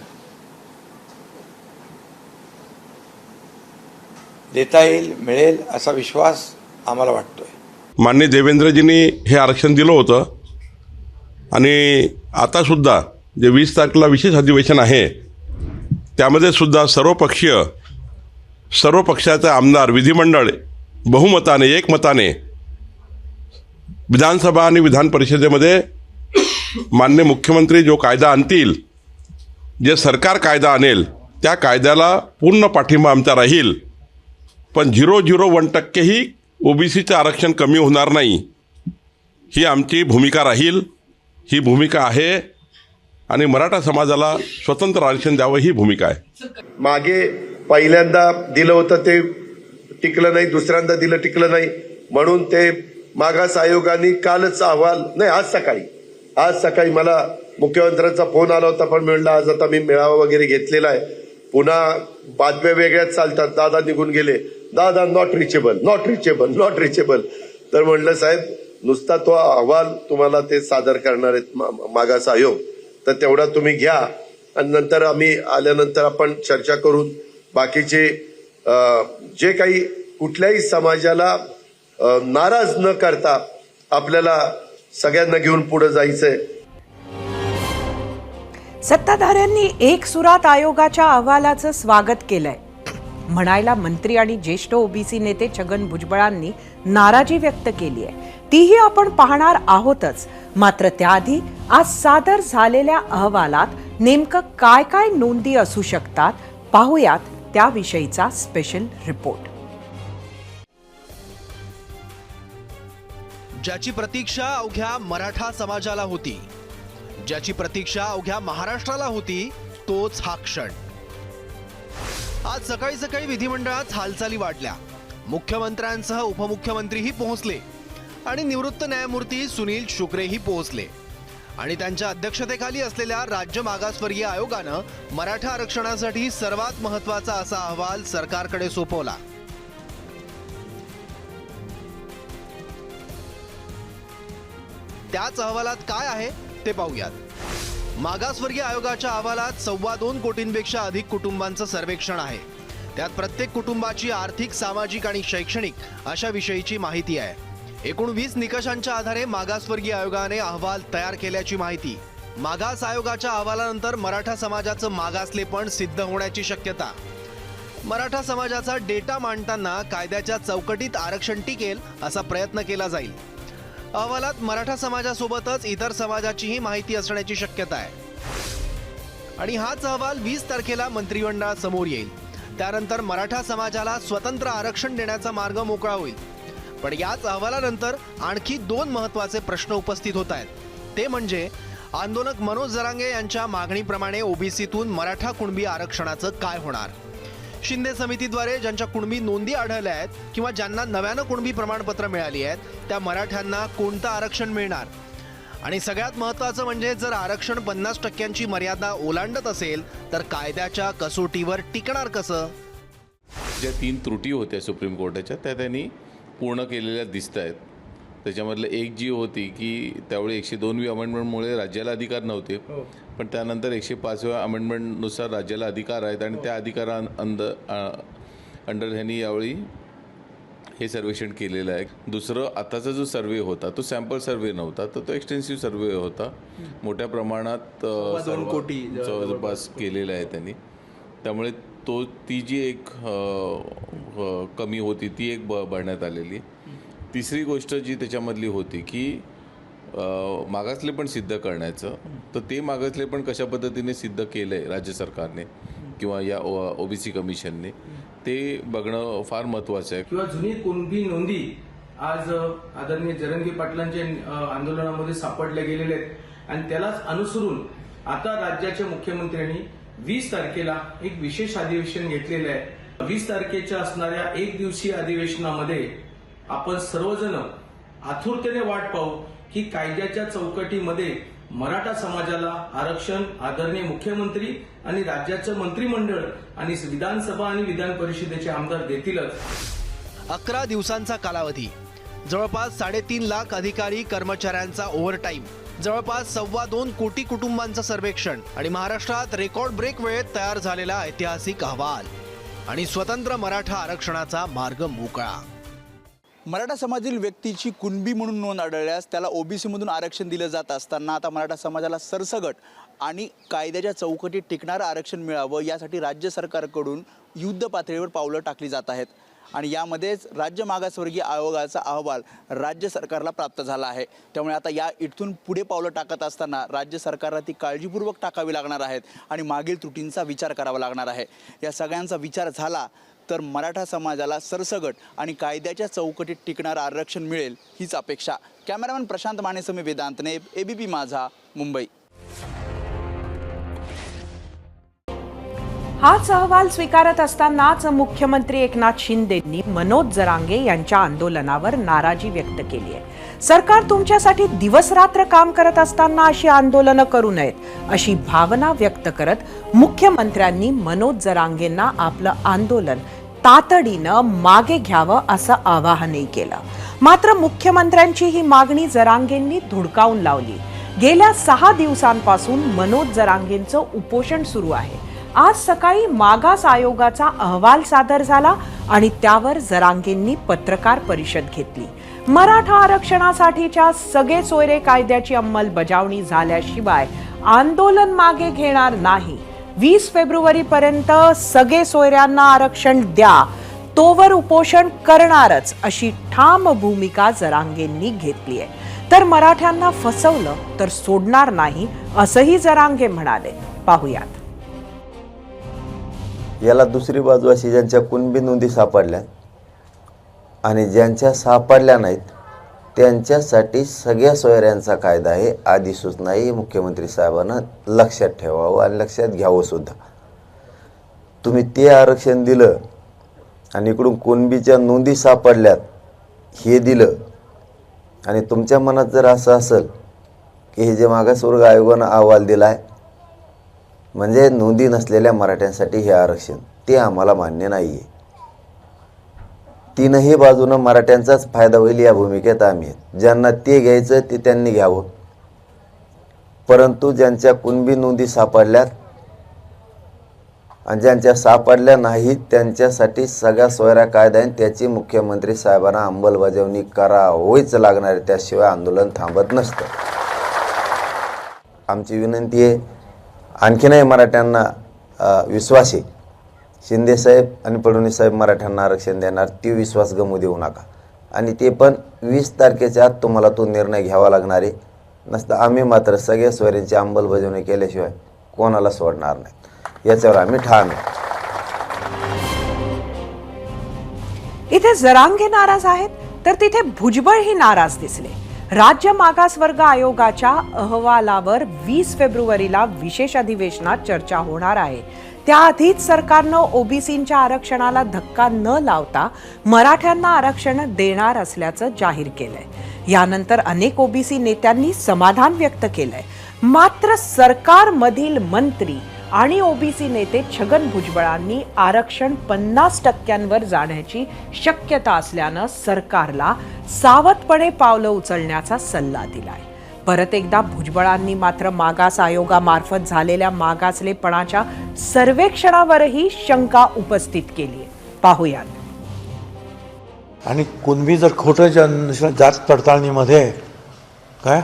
देता येईल, मिळेल असा विश्वास आम्हाला वाटतोय. माननीय देवेंद्रजींनी हे आरक्षण दिलं होतं आणि आतासुद्धा जे 20 तारखेला विशेष अधिवेशन आहे त्यामध्ये सुद्धा सर्व पक्षाचे आमदार विधिमंडळ बहुमताने, एकमताने विधानसभा आणि विधान परिषदेमध्ये माननीय मुख्यमंत्री जो कायदा आणतील, जे सरकार कायदा आणेल त्या कायद्याला पूर्ण पाठिंबा आमचा राहील. पण 0.01% ओबीसीचं आरक्षण कमी होणार नाही, ही आमची भूमिका राहील. ही भूमिका आहे आणि मराठा समाजाला स्वतंत्र आरक्षण द्यावं ही भूमिका आहे. मागे पहिल्यांदा दिलं होतं ते टिकलं नाही, दुसऱ्यांदा दिलं टिकलं नाही, म्हणून ते मागास आयोगाने कालच अहवाल नाही, आज सकाळी मला मुख्यमंत्र्यांचा फोन आला होता, पण म्हणलं आज आता मी मेळावा वगैरे घेतलेला आहे, पुन्हा बातम्या वेगळ्याच चालतात, दादा निघून गेले, दादा नॉट रिचेबल. तर म्हणलं साहेब नुसता तो अहवाल तुम्हाला ते सादर करणार आहेत मागास आयोग, तर तेवढा तुम्ही घ्या आणि नंतर आम्ही आल्यानंतर आपण चर्चा करून बाकीचे जे काही कुठल्याही समाजाला नाराज न करता आपल्याला सगळ्यांना घेऊन पुढे जायचंय. सत्ताधाऱ्यांनी एक सुरात आयोगाच्या अहवालाचं स्वागत केलंय. म्हणायला मंत्री आणि ज्येष्ठ ओबीसी नेते छगन भुजबळांनी नाराजी व्यक्त केली आहे, तीही आपण पाहणार आहोतच. मात्र त्याआधी आज सादर झालेल्या अहवालात नेमकं काय काय नोंदी असू शकतात पाहूयात त्याविषयीचा स्पेशल रिपोर्ट. ज्याची प्रतीक्षा अवघ्या मराठा समाजाला होती, ज्याची प्रतीक्षा अवघ्या महाराष्ट्राला होती तोच हा क्षण. आज सकाळी सकाळी विधिमंडळात हालचाली वाढल्या. मुख्यमंत्र्यांसह उपमुख्यमंत्रीही पोहोचले आणि निवृत्त न्यायमूर्ती सुनील शुक्रेही पोहोचले आणि त्यांच्या अध्यक्षतेखाली असलेल्या राज्य मागासवर्गीय आयोगानं मराठा आरक्षणासाठी सर्वात महत्त्वाचा असा अहवाल सरकारकडे सोपवला. त्याच अहवालात काय आहे ते पाहूयात. मागासवर्गीय आयोगाच्या अहवालात 2.25 कोटींपेक्षा अधिक कुटुंबांचं सर्वेक्षण आहे. त्यात प्रत्येक कुटुंबाची आर्थिक, सामाजिक आणि शैक्षणिक अशा विषयीची माहिती आहे. एकूण 20 निकषांच्या आधारे मागासवर्गीय आयोगाने अहवाल तयार केल्याची माहिती. मागास आयोगाच्या अहवालानंतर मराठा समाजाचं मागासलेपण सिद्ध होण्याची शक्यता. मराठा समाजाचा डेटा मांडताना कायद्याच्या चौकटीत आरक्षण टिकेल असा प्रयत्न केला जाईल. अहवालात मराठा समाजासोबतच इतर समाजाचीही माहिती असण्याची शक्यता आहे आणि हाच अहवाल 20 तारखेला मंत्रिमंडळासमोर येईल. त्यानंतर मराठा समाजाला स्वतंत्र आरक्षण देण्याचा मार्ग मोकळा होईल. पण याच अहवालानंतर आणखी 2 महत्त्वाचे प्रश्न उपस्थित होत आहेत. ते म्हणजे आंदोलक मनोज जरांगे यांच्या मागणीप्रमाणे ओबीसीतून मराठा कुणबी आरक्षणाचं काय होणार. शिंदे समितीद्वारे ज्यांच्या कुणबी नोंदी आढळल्या आहेत किंवा ज्यांना नव्यानं कुणबी प्रमाणपत्र मिळाली आहेत त्या मराठ्यांना कोणतं आरक्षण मिळणार. आणि सगळ्यात महत्त्वाचं म्हणजे जर आरक्षण 50% मर्यादा ओलांडत असेल तर कायद्याच्या कसोटीवर टिकणार कसं. ज्या 3 त्रुटी होत्या सुप्रीम कोर्टाच्या त्या त्यांनी पूर्ण केलेल्या दिसत आहेत. त्याच्यामधलं एक जी होती की त्यावेळी 102वी अमेंडमेंटमुळे राज्याला अधिकार नव्हते, पण त्यानंतर 105व्या अमेंडमेंटनुसार राज्याला अधिकार आहेत आणि त्या अंडर ह्यांनी यावेळी हे सर्वेक्षण केलेलं आहे. दुसरं, आताचा जो सर्वे होता तो सॅम्पल सर्वे नव्हता, तर तो एक्सटेन्सिव्ह सर्वे होता. मोठ्या प्रमाणात 2 कोटी जवळपास केलेला आहे त्यांनी. त्यामुळे ती जी एक कमी होती ती एक भरण्यात आलेली. तिसरी गोष्ट जी त्याच्यामधली होती की मागासलेपण सिद्ध करण्याचं, तर ते मागासलेपण कशा पद्धतीने सिद्ध केलं आहे राज्य सरकारने किंवा या ओबीसी कमिशनने ते बघणं फार महत्त्वाचं आहे. किंवा जुनी कुणबी नोंदी आज आदरणीय जरांगे पाटलांच्या आंदोलनामध्ये सापडल्या गेलेल्या आहेत आणि त्यालाच अनुसरून आता राज्याच्या मुख्यमंत्र्यांनी 20 तारखेला एक विशेष अधिवेशन घेतलेलं आहे. 20 तारखेच्या असणाऱ्या 1 दिवसीय अधिवेशनामध्ये आपण सर्वजण आतुरतेने वाट पाहू की कायद्याच्या चौकटीमध्ये मराठा समाजाला आरक्षण आदरणीय मुख्यमंत्री आणि राज्याचं मंत्रिमंडळ आणि विधानसभा आणि विधान परिषदेचे आमदार देतीलच. 11 दिवसांचा कालावधी, जवळपास 3.5 लाख अधिकारी कर्मचाऱ्यांचा ओव्हरटाईम, जवळपास 2.25 कोटी कुटुंबांचं सर्वेक्षण आणि महाराष्ट्रात रेकॉर्ड ब्रेक वेळेत तयार झालेला ऐतिहासिक अहवाल आणि स्वतंत्र मराठा आरक्षणाचा मार्ग मोकळा. मराठा समाजातील व्यक्तीची कुणबी म्हणून नोंद आढळल्यास त्याला ओबीसीमधून आरक्षण दिलं जात असताना आता मराठा समाजाला सरसगट आणि कायद्याच्या चौकटीत टिकणारं आरक्षण मिळावं यासाठी राज्य सरकारकडून युद्ध पातळीवर पावलं टाकली जात आहेत. आणि यामध्येच राज्य मागासवर्गीय आयोगाचा अहवाल राज्य सरकारला प्राप्त झाला आहे. त्यामुळे आता या इथून पुढे पावलं टाकत असताना राज्य सरकारला ती काळजीपूर्वक टाकावी लागणार आहेत आणि मागील त्रुटींचा विचार करावा लागणार आहे. या सगळ्यांचा विचार झाला तर मराठा समाजाला सरसगट आणि कायद्याच्या चौकटीत टिकणारं आरक्षण मिळेल हीच अपेक्षा. कॅमेरामॅन प्रशांत मानेसह वेदांतने, एबीपी माझा, मुंबई. हाच अहवाल स्वीकारत असतानाच मुख्यमंत्री एकनाथ शिंदेंनी मनोज जरांगे यांच्या आंदोलनावर नाराजी व्यक्त केली आहे. सरकार तुमच्यासाठी दिवसरात्र काम करत असताना अशी आंदोलनं करू नयेत अशी भावना व्यक्त करत मुख्यमंत्र्यांनी मनोज जरांगेंना आपलं आंदोलन तातडीनं मागे घ्यावं असं आवाहनही केलं. मात्र मुख्यमंत्र्यांची ही मागणी जरांगेंनी धुडकावून लावली. गेल्या 6 दिवसांपासून मनोज जरांगेंचं उपोषण सुरू आहे. आज सकाळी मागास आयोगाचा अहवाल सादर झाला आणि त्यावर जरांगेंनी पत्रकार परिषद घेतली. मराठा आरक्षणासाठीच्या सगळे सोयरे कायद्याची अंमलबजावणी झाल्याशिवाय आंदोलन मागे घेणार नाही. 20 फेब्रुवारीपर्यंत सगळे सोयऱ्यांना आरक्षण द्या, तोवर उपोषण करणारच अशी ठाम भूमिका जरांगेंनी घेतली आहे. तर मराठ्यांना फसवलं तर सोडणार नाही असंही जरांगे म्हणाले. पाहुयात. याला दुसरी बाजू अशी, ज्यांच्या कुणबी नोंदी सापडल्या आणि ज्यांच्या सापडल्या नाहीत त्यांच्यासाठी सगळ्या सोयऱ्यांचा कायदा आहे. अधिसूचनाही मुख्यमंत्री साहेबांना लक्षात ठेवावं आणि लक्षात घ्यावं सुद्धा. तुम्ही ते आरक्षण दिलं आणि इकडून कुणबीच्या नोंदी सापडल्यात हे दिलं आणि तुमच्या मनात जर असं असेल की हे जे मागासवर्ग आयोगानं अहवाल दिला आहे म्हणजे नोंदी नसलेल्या मराठ्यांसाठी हे आरक्षण, ते आम्हाला मान्य नाही आहे. तीनही बाजूनं मराठ्यांचाच फायदा होईल या भूमिकेत आम्ही आहेत. ज्यांना ते घ्यायचं ते त्यांनी घ्यावं, परंतु ज्यांच्या कुणबी नोंदी सापडल्यात आणि ज्यांच्या सापडल्या नाहीत त्यांच्यासाठी सगळ्या सोयरा कायदा आहे, त्याची मुख्यमंत्री साहेबांना अंमलबजावणी करावीच लागणार आहे. त्याशिवाय आंदोलन थांबत नसतं. आमची विनंती आहे, आणखीनही मराठ्यांना विश्वास आहे, शिंदेसाहेब आणि फडणवीस साहेब मराठ्यांना आरक्षण देणार, ती विश्वास गमू देऊ नका. आणि ते पण 20 तारखेच्या आत तुम्हाला तो निर्णय घ्यावा लागणार आहे. नसतं आम्ही मात्र सगळ्या सोयऱ्यांची अंमलबजावणी केल्याशिवाय कोणाला सोडणार नाही, याच्यावर आम्ही ठाम आहे. इथे जरांगे नाराज आहेत तर तिथे भुजबळही नाराज दिसले. राज्य मागासवर्ग आयोगाच्या अहवालावर 20 फेब्रुवारीला विशेष अधिवेशनात चर्चा होणार आहे. त्याआधीच सरकारनं ओबीसींच्या आरक्षणाला धक्का न लावता मराठ्यांना आरक्षण देणार असल्याचं जाहीर केलंय. यानंतर अनेक ओबीसी नेत्यांनी समाधान व्यक्त केलंय. मात्र सरकारमधील मंत्री आणि ओबीसी नेते छगन भुजबळांनी आरक्षण 50% जाण्याची शक्यता असल्यानं सरकारला सावधपणे पावलं उचलण्याचा सल्ला दिलाय. परत एकदा भुजबळांनी मात्र मागास आयोगामार्फत झालेल्या मागासलेपणाच्या सर्वेक्षणावरही शंका उपस्थित केली आहे. पाहूयात. आणि कुणबी जर खोटं जात पडताळणीमध्ये काय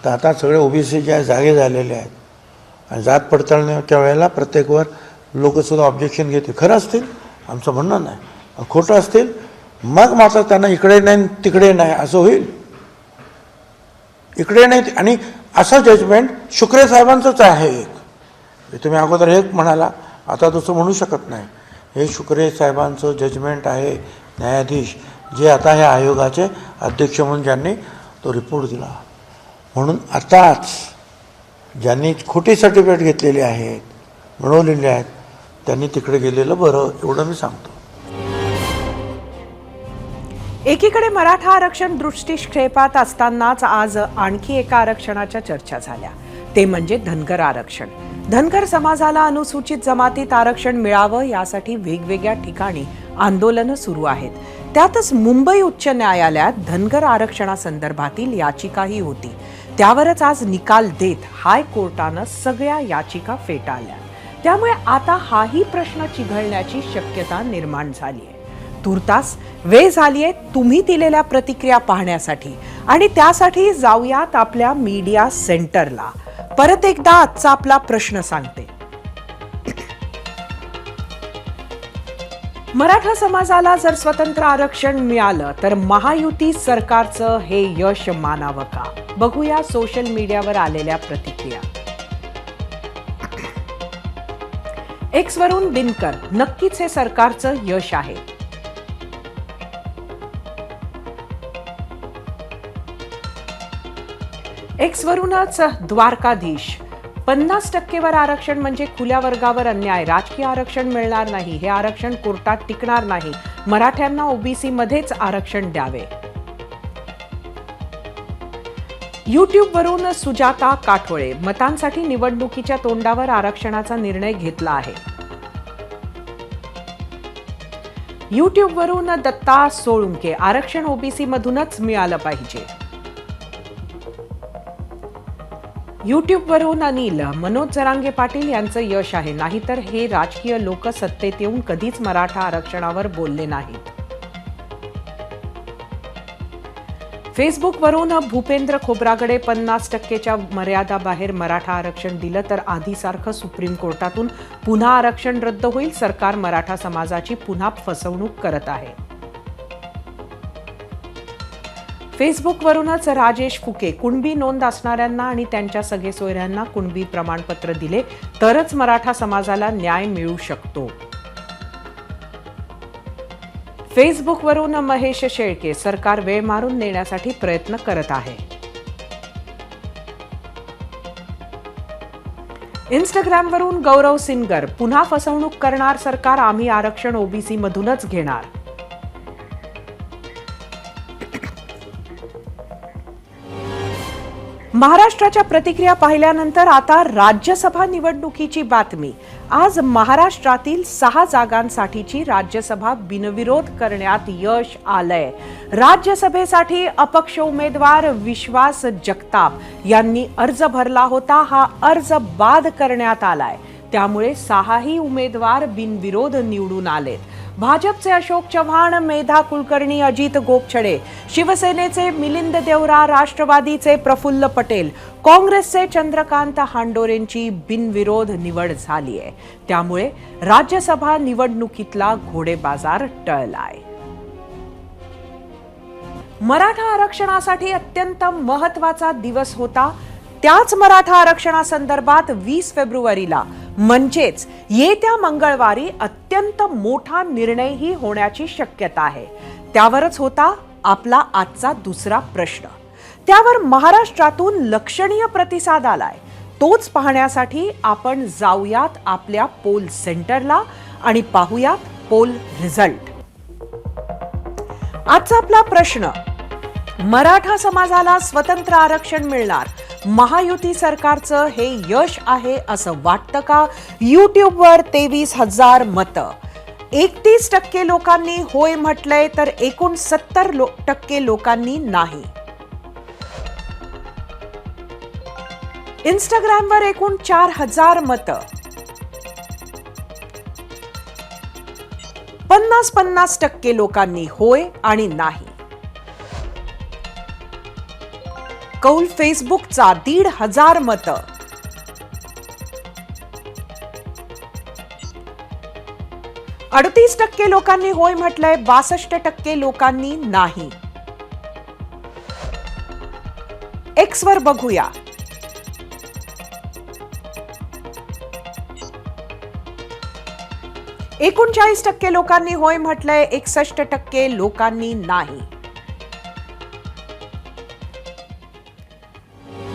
तर आता सगळे ओबीसीच्या जागे झालेले आहेत आणि जात पडताळणीच्या वेळेला प्रत्येकवर लोकसुद्धा ऑब्जेक्शन घेते. खरं असतील आमचं म्हणणं नाही, खोटं असतील मग मात्र त्यांना इकडे नाही तिकडे नाही असं होईल. इकडे नाही आणि असं जजमेंट शुक्रे साहेबांचंच आहे. एक तुम्ही अगोदर एक म्हणाला, आता तसं म्हणू शकत नाही. हे शुक्रे साहेबांचं जजमेंट आहे, न्यायाधीश जे आता ह्या आयोगाचे अध्यक्ष म्हणून ज्यांनी तो रिपोर्ट दिला. म्हणून आताच ज्यांनी खोटी सर्टिफिकेट घेतलेली आहेत, मिळवलेली आहेत, त्यांनी तिकडे गेलेलं बरं, एवढं मी सांगतो. एकीकडे मराठा आरक्षण दृष्टिक्षेपात असतानाच आज आणखी एका आरक्षणाच्या चर्चा झाल्या, ते म्हणजे धनगर आरक्षण. धनगर समाजाला अनुसूचित जमातीत आरक्षण मिळावं यासाठी वेगवेगळ्या ठिकाणी आंदोलनं सुरू आहेत. त्यातच मुंबई उच्च न्यायालयात धनगर आरक्षणासंदर्भातील याचिकाही होती. त्यावरच आज निकाल देत हायकोर्टानं सगळ्या याचिका फेटाळल्या. त्यामुळे आता हाही प्रश्न चिघळण्याची शक्यता निर्माण झाली आहे. तुर्तास वेळ झाली आहे तुम्ही दिलेल्या प्रतिक्रिया पाहण्यासाठी आणि त्यासाठी जाऊयात आपल्या मीडिया सेंटरला. परत एकदा आजचा आपला प्रश्न सांगते. मराठा समाजाला जर स्वतंत्र आरक्षण मिळालं तर महायुती सरकारचं हे यश मानावं का? बघूया सोशल मीडियावर आलेल्या प्रतिक्रिया. एक्स वरून दिनकर, नक्कीच हे सरकारचं यश आहे. एक्स वरूनच द्वारकाधीश, 50% वर आरक्षण म्हणजे खुल्या वर्गावर अन्याय. राजकीय आरक्षण मिळणार नाही, हे आरक्षण कोर्टात टिकणार नाही. मराठ्यांना ओबीसी मध्येच आरक्षण द्यावे. युट्यूबवरून सुजाता काठोळे, मतांसाठी निवडणुकीच्या तोंडावर आरक्षणाचा निर्णय घेतला आहे. युट्यूबवरून दत्ता सोळुंके, आरक्षण ओबीसी मधूनच मिळालं पाहिजे. युट्यूबवरून अनिल, मनोज जरांगे पाटील यांचं यश आहे, नाहीतर हे राजकीय लोक सत्तेत येऊन कधीच मराठा आरक्षणावर बोलले नाहीत. फेसबुकवरून भूपेंद्र खोब्रागडे, 50%च्या मर्यादाबाहेर मराठा आरक्षण दिलं तर आधीसारखं सुप्रीम कोर्टातून पुन्हा आरक्षण रद्द होईल. सरकार मराठा समाजाची पुन्हा फसवणूक करत आहे. फेसबुकवरूनच राजेश फुके, कुणबी नोंद असणाऱ्यांना आणि त्यांच्या सगळे सोयऱ्यांना कुणबी प्रमाणपत्र दिले तरच मराठा समाजाला न्याय मिळू शकतो. फेसबुकवरून महेश शेळके, सरकार वेळ मारून नेण्यासाठी प्रयत्न करत आहे. इंस्टाग्रामवरून गौरव सिनगर, पुन्हा फसवणूक करणार सरकार, आम्ही आरक्षण ओबीसी मधूनच घेणार. महाराष्ट्राच्या प्रतिक्रिया पाहिल्यानंतर आता राज्यसभा निवडणुकीची बातमी. आज महाराष्ट्रातील 6 जागांसाठीची राज्यसभा बिनविरोध करण्यात यश आलंय. राज्यसभेसाठी अपक्ष उमेदवार विश्वास जगताप यांनी अर्ज भरला होता. हा अर्ज बाद करण्यात आलाय. त्यामुळे 6ही उमेदवार बिनविरोध निवडून आलेत. भाजपचे अशोक चव्हाण, मेधा कुलकर्णी, अजित गोपछडे, शिवसेनेचे मिलिंद देवरा, राष्ट्रवादीचे प्रफुल्ल पटेल, काँग्रेसचे चंद्रकांत हांडोरेंची बिनविरोध निवड झाली आहे. त्यामुळे राज्यसभा निवडणुकीतला घोडेबाजार टळलाय. मराठा आरक्षणासाठी अत्यंत महत्त्वाचा दिवस होता. त्याच मराठा आरक्षणासंदर्भात 20 फेब्रुवारीला म्हणजेच येत्या मंगळवारी अत्यंत मोठा निर्णयही होण्याची शक्यता आहे. त्यावरच होता आपला आजचा दुसरा प्रश्न. त्यावर महाराष्ट्रातून लक्षणीय प्रतिसाद आलाय. तोच पाहण्यासाठी आपण जाऊयात आपल्या पोल सेंटरला आणि पाहूयात पोल रिझल्ट. आजचा आपला प्रश्न, मराठा समाजाला स्वतंत्र आरक्षण मिळणार, महायुती सरकारचं हे यश आहे असं वाटतं का? यूट्यूबवर 23,000 मतं. 31% लोकांनी होय म्हटलंय तर एकूण 70% लोकांनी नाही. इंस्टाग्रामवर एकूण 4,000 मतं. 50% लोकांनी होय आणि नाही. कौल फेसबुकचा 1,500 मतं. %38 लोकांनी होय म्हटलंय, 62% लोकांनी नाही. एक्सवर बघूया. एकूण 40% लोकांनी होय म्हटलंय, 61% लोकांनी नाही.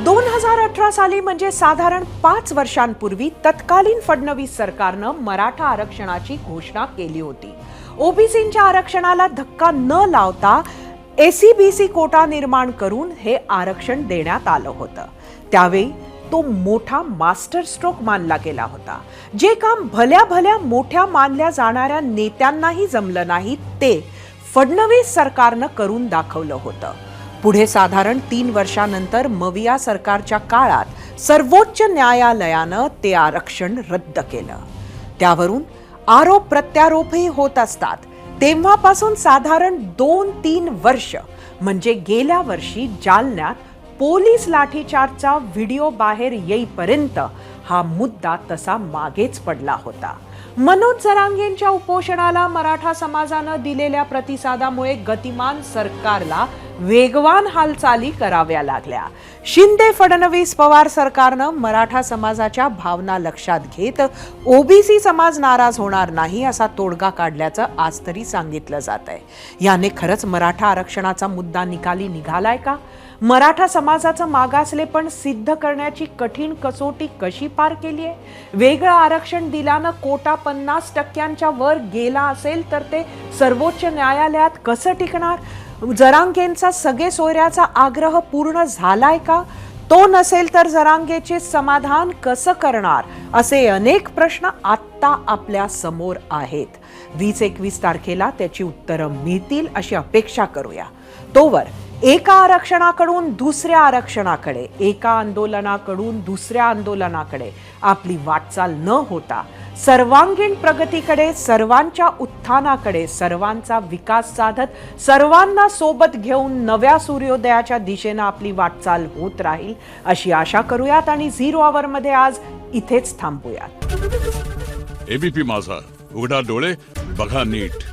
2018 साली म्हणजे साधारण 5 वर्षांपूर्वी तत्कालीन फडणवीस सरकारनं मराठा आरक्षणाची घोषणा केली होती. ओबीसींच्या आरक्षणाला धक्का न लावता एससीबीसी कोटा निर्माण करून हे आरक्षण देण्यात आलं होतं. त्यावेळी तो मोठा मास्टर स्ट्रोक मानला गेला होता. जे काम भल्या भल्या मोठ्या मानल्या जाणाऱ्या नेत्यांनाही जमलं नाही ते फडणवीस सरकारनं करून दाखवलं होतं. पुढे साधारण 3 वर्षानंतर मविया सरकारच्या काळात सर्वोच्च न्यायालयानं ते आरक्षण रद्द केलं. त्यावरून आरोप प्रत्यारोपही होत असतात. तेव्हापासून साधारण 2-3 वर्ष म्हणजे गेल्या वर्षी जालन्यात पोलीस लाठीचार्जचा व्हिडिओ बाहेर येईपर्यंत हा मुद्दा तसा मागेच पडला होता. मनोज जरांगेंच्या उपोषणाला मराठा समाजानं दिलेल्या प्रतिसादामुळे गतिमान सरकारला वेगवान हालचाली कराव्या लागल्या. शिंदे फडणवीस पवार सरकारनं मराठा समाजाच्या भावना लक्षात घेत ओबीसी समाज नाराज होणार नाही असा तोडगा काढल्याचं आज तरी सांगितलं जात आहे. याने खरंच मराठा आरक्षणाचा मुद्दा निकाली निघालाय का? मराठा समाजाचं मागासलेपण सिद्ध करण्याची कठीण कसोटी कशी पार केली आहे? वेगळं आरक्षण दिल्यानं कोटा 50% वर गेला असेल तर ते सर्वोच्च न्यायालयात कसं टिकणार? जरांगेंचा सगळे सोयऱ्याचा आग्रह पूर्ण झालाय का? तो नसेल तर जरांगेचे समाधान कसं करणार? असे अनेक प्रश्न आत्ता आपल्या समोर आहेत. 20-21 तारखेला त्याची उत्तरं मिळतील अशी अपेक्षा करूया. तोवर एका आरक्षणाकडून दुसऱ्या आरक्षणाकडे, एका आंदोलनाकडून दुसऱ्या आंदोलनाकडे आपली वाटचाल न होता सर्वांगीण प्रगतीकडे, सर्वांच्या उत्थानाकडे, सर्वांचा विकास साधत सर्वांना सोबत घेऊन नव्या सूर्योदयाच्या दिशेनं आपली वाटचाल होत राहील अशी आशा करूयात आणि 0 आवरमध्ये आज इथेच थांबूयात. एबीपी माझा, उघडा डोळे बघा नीट.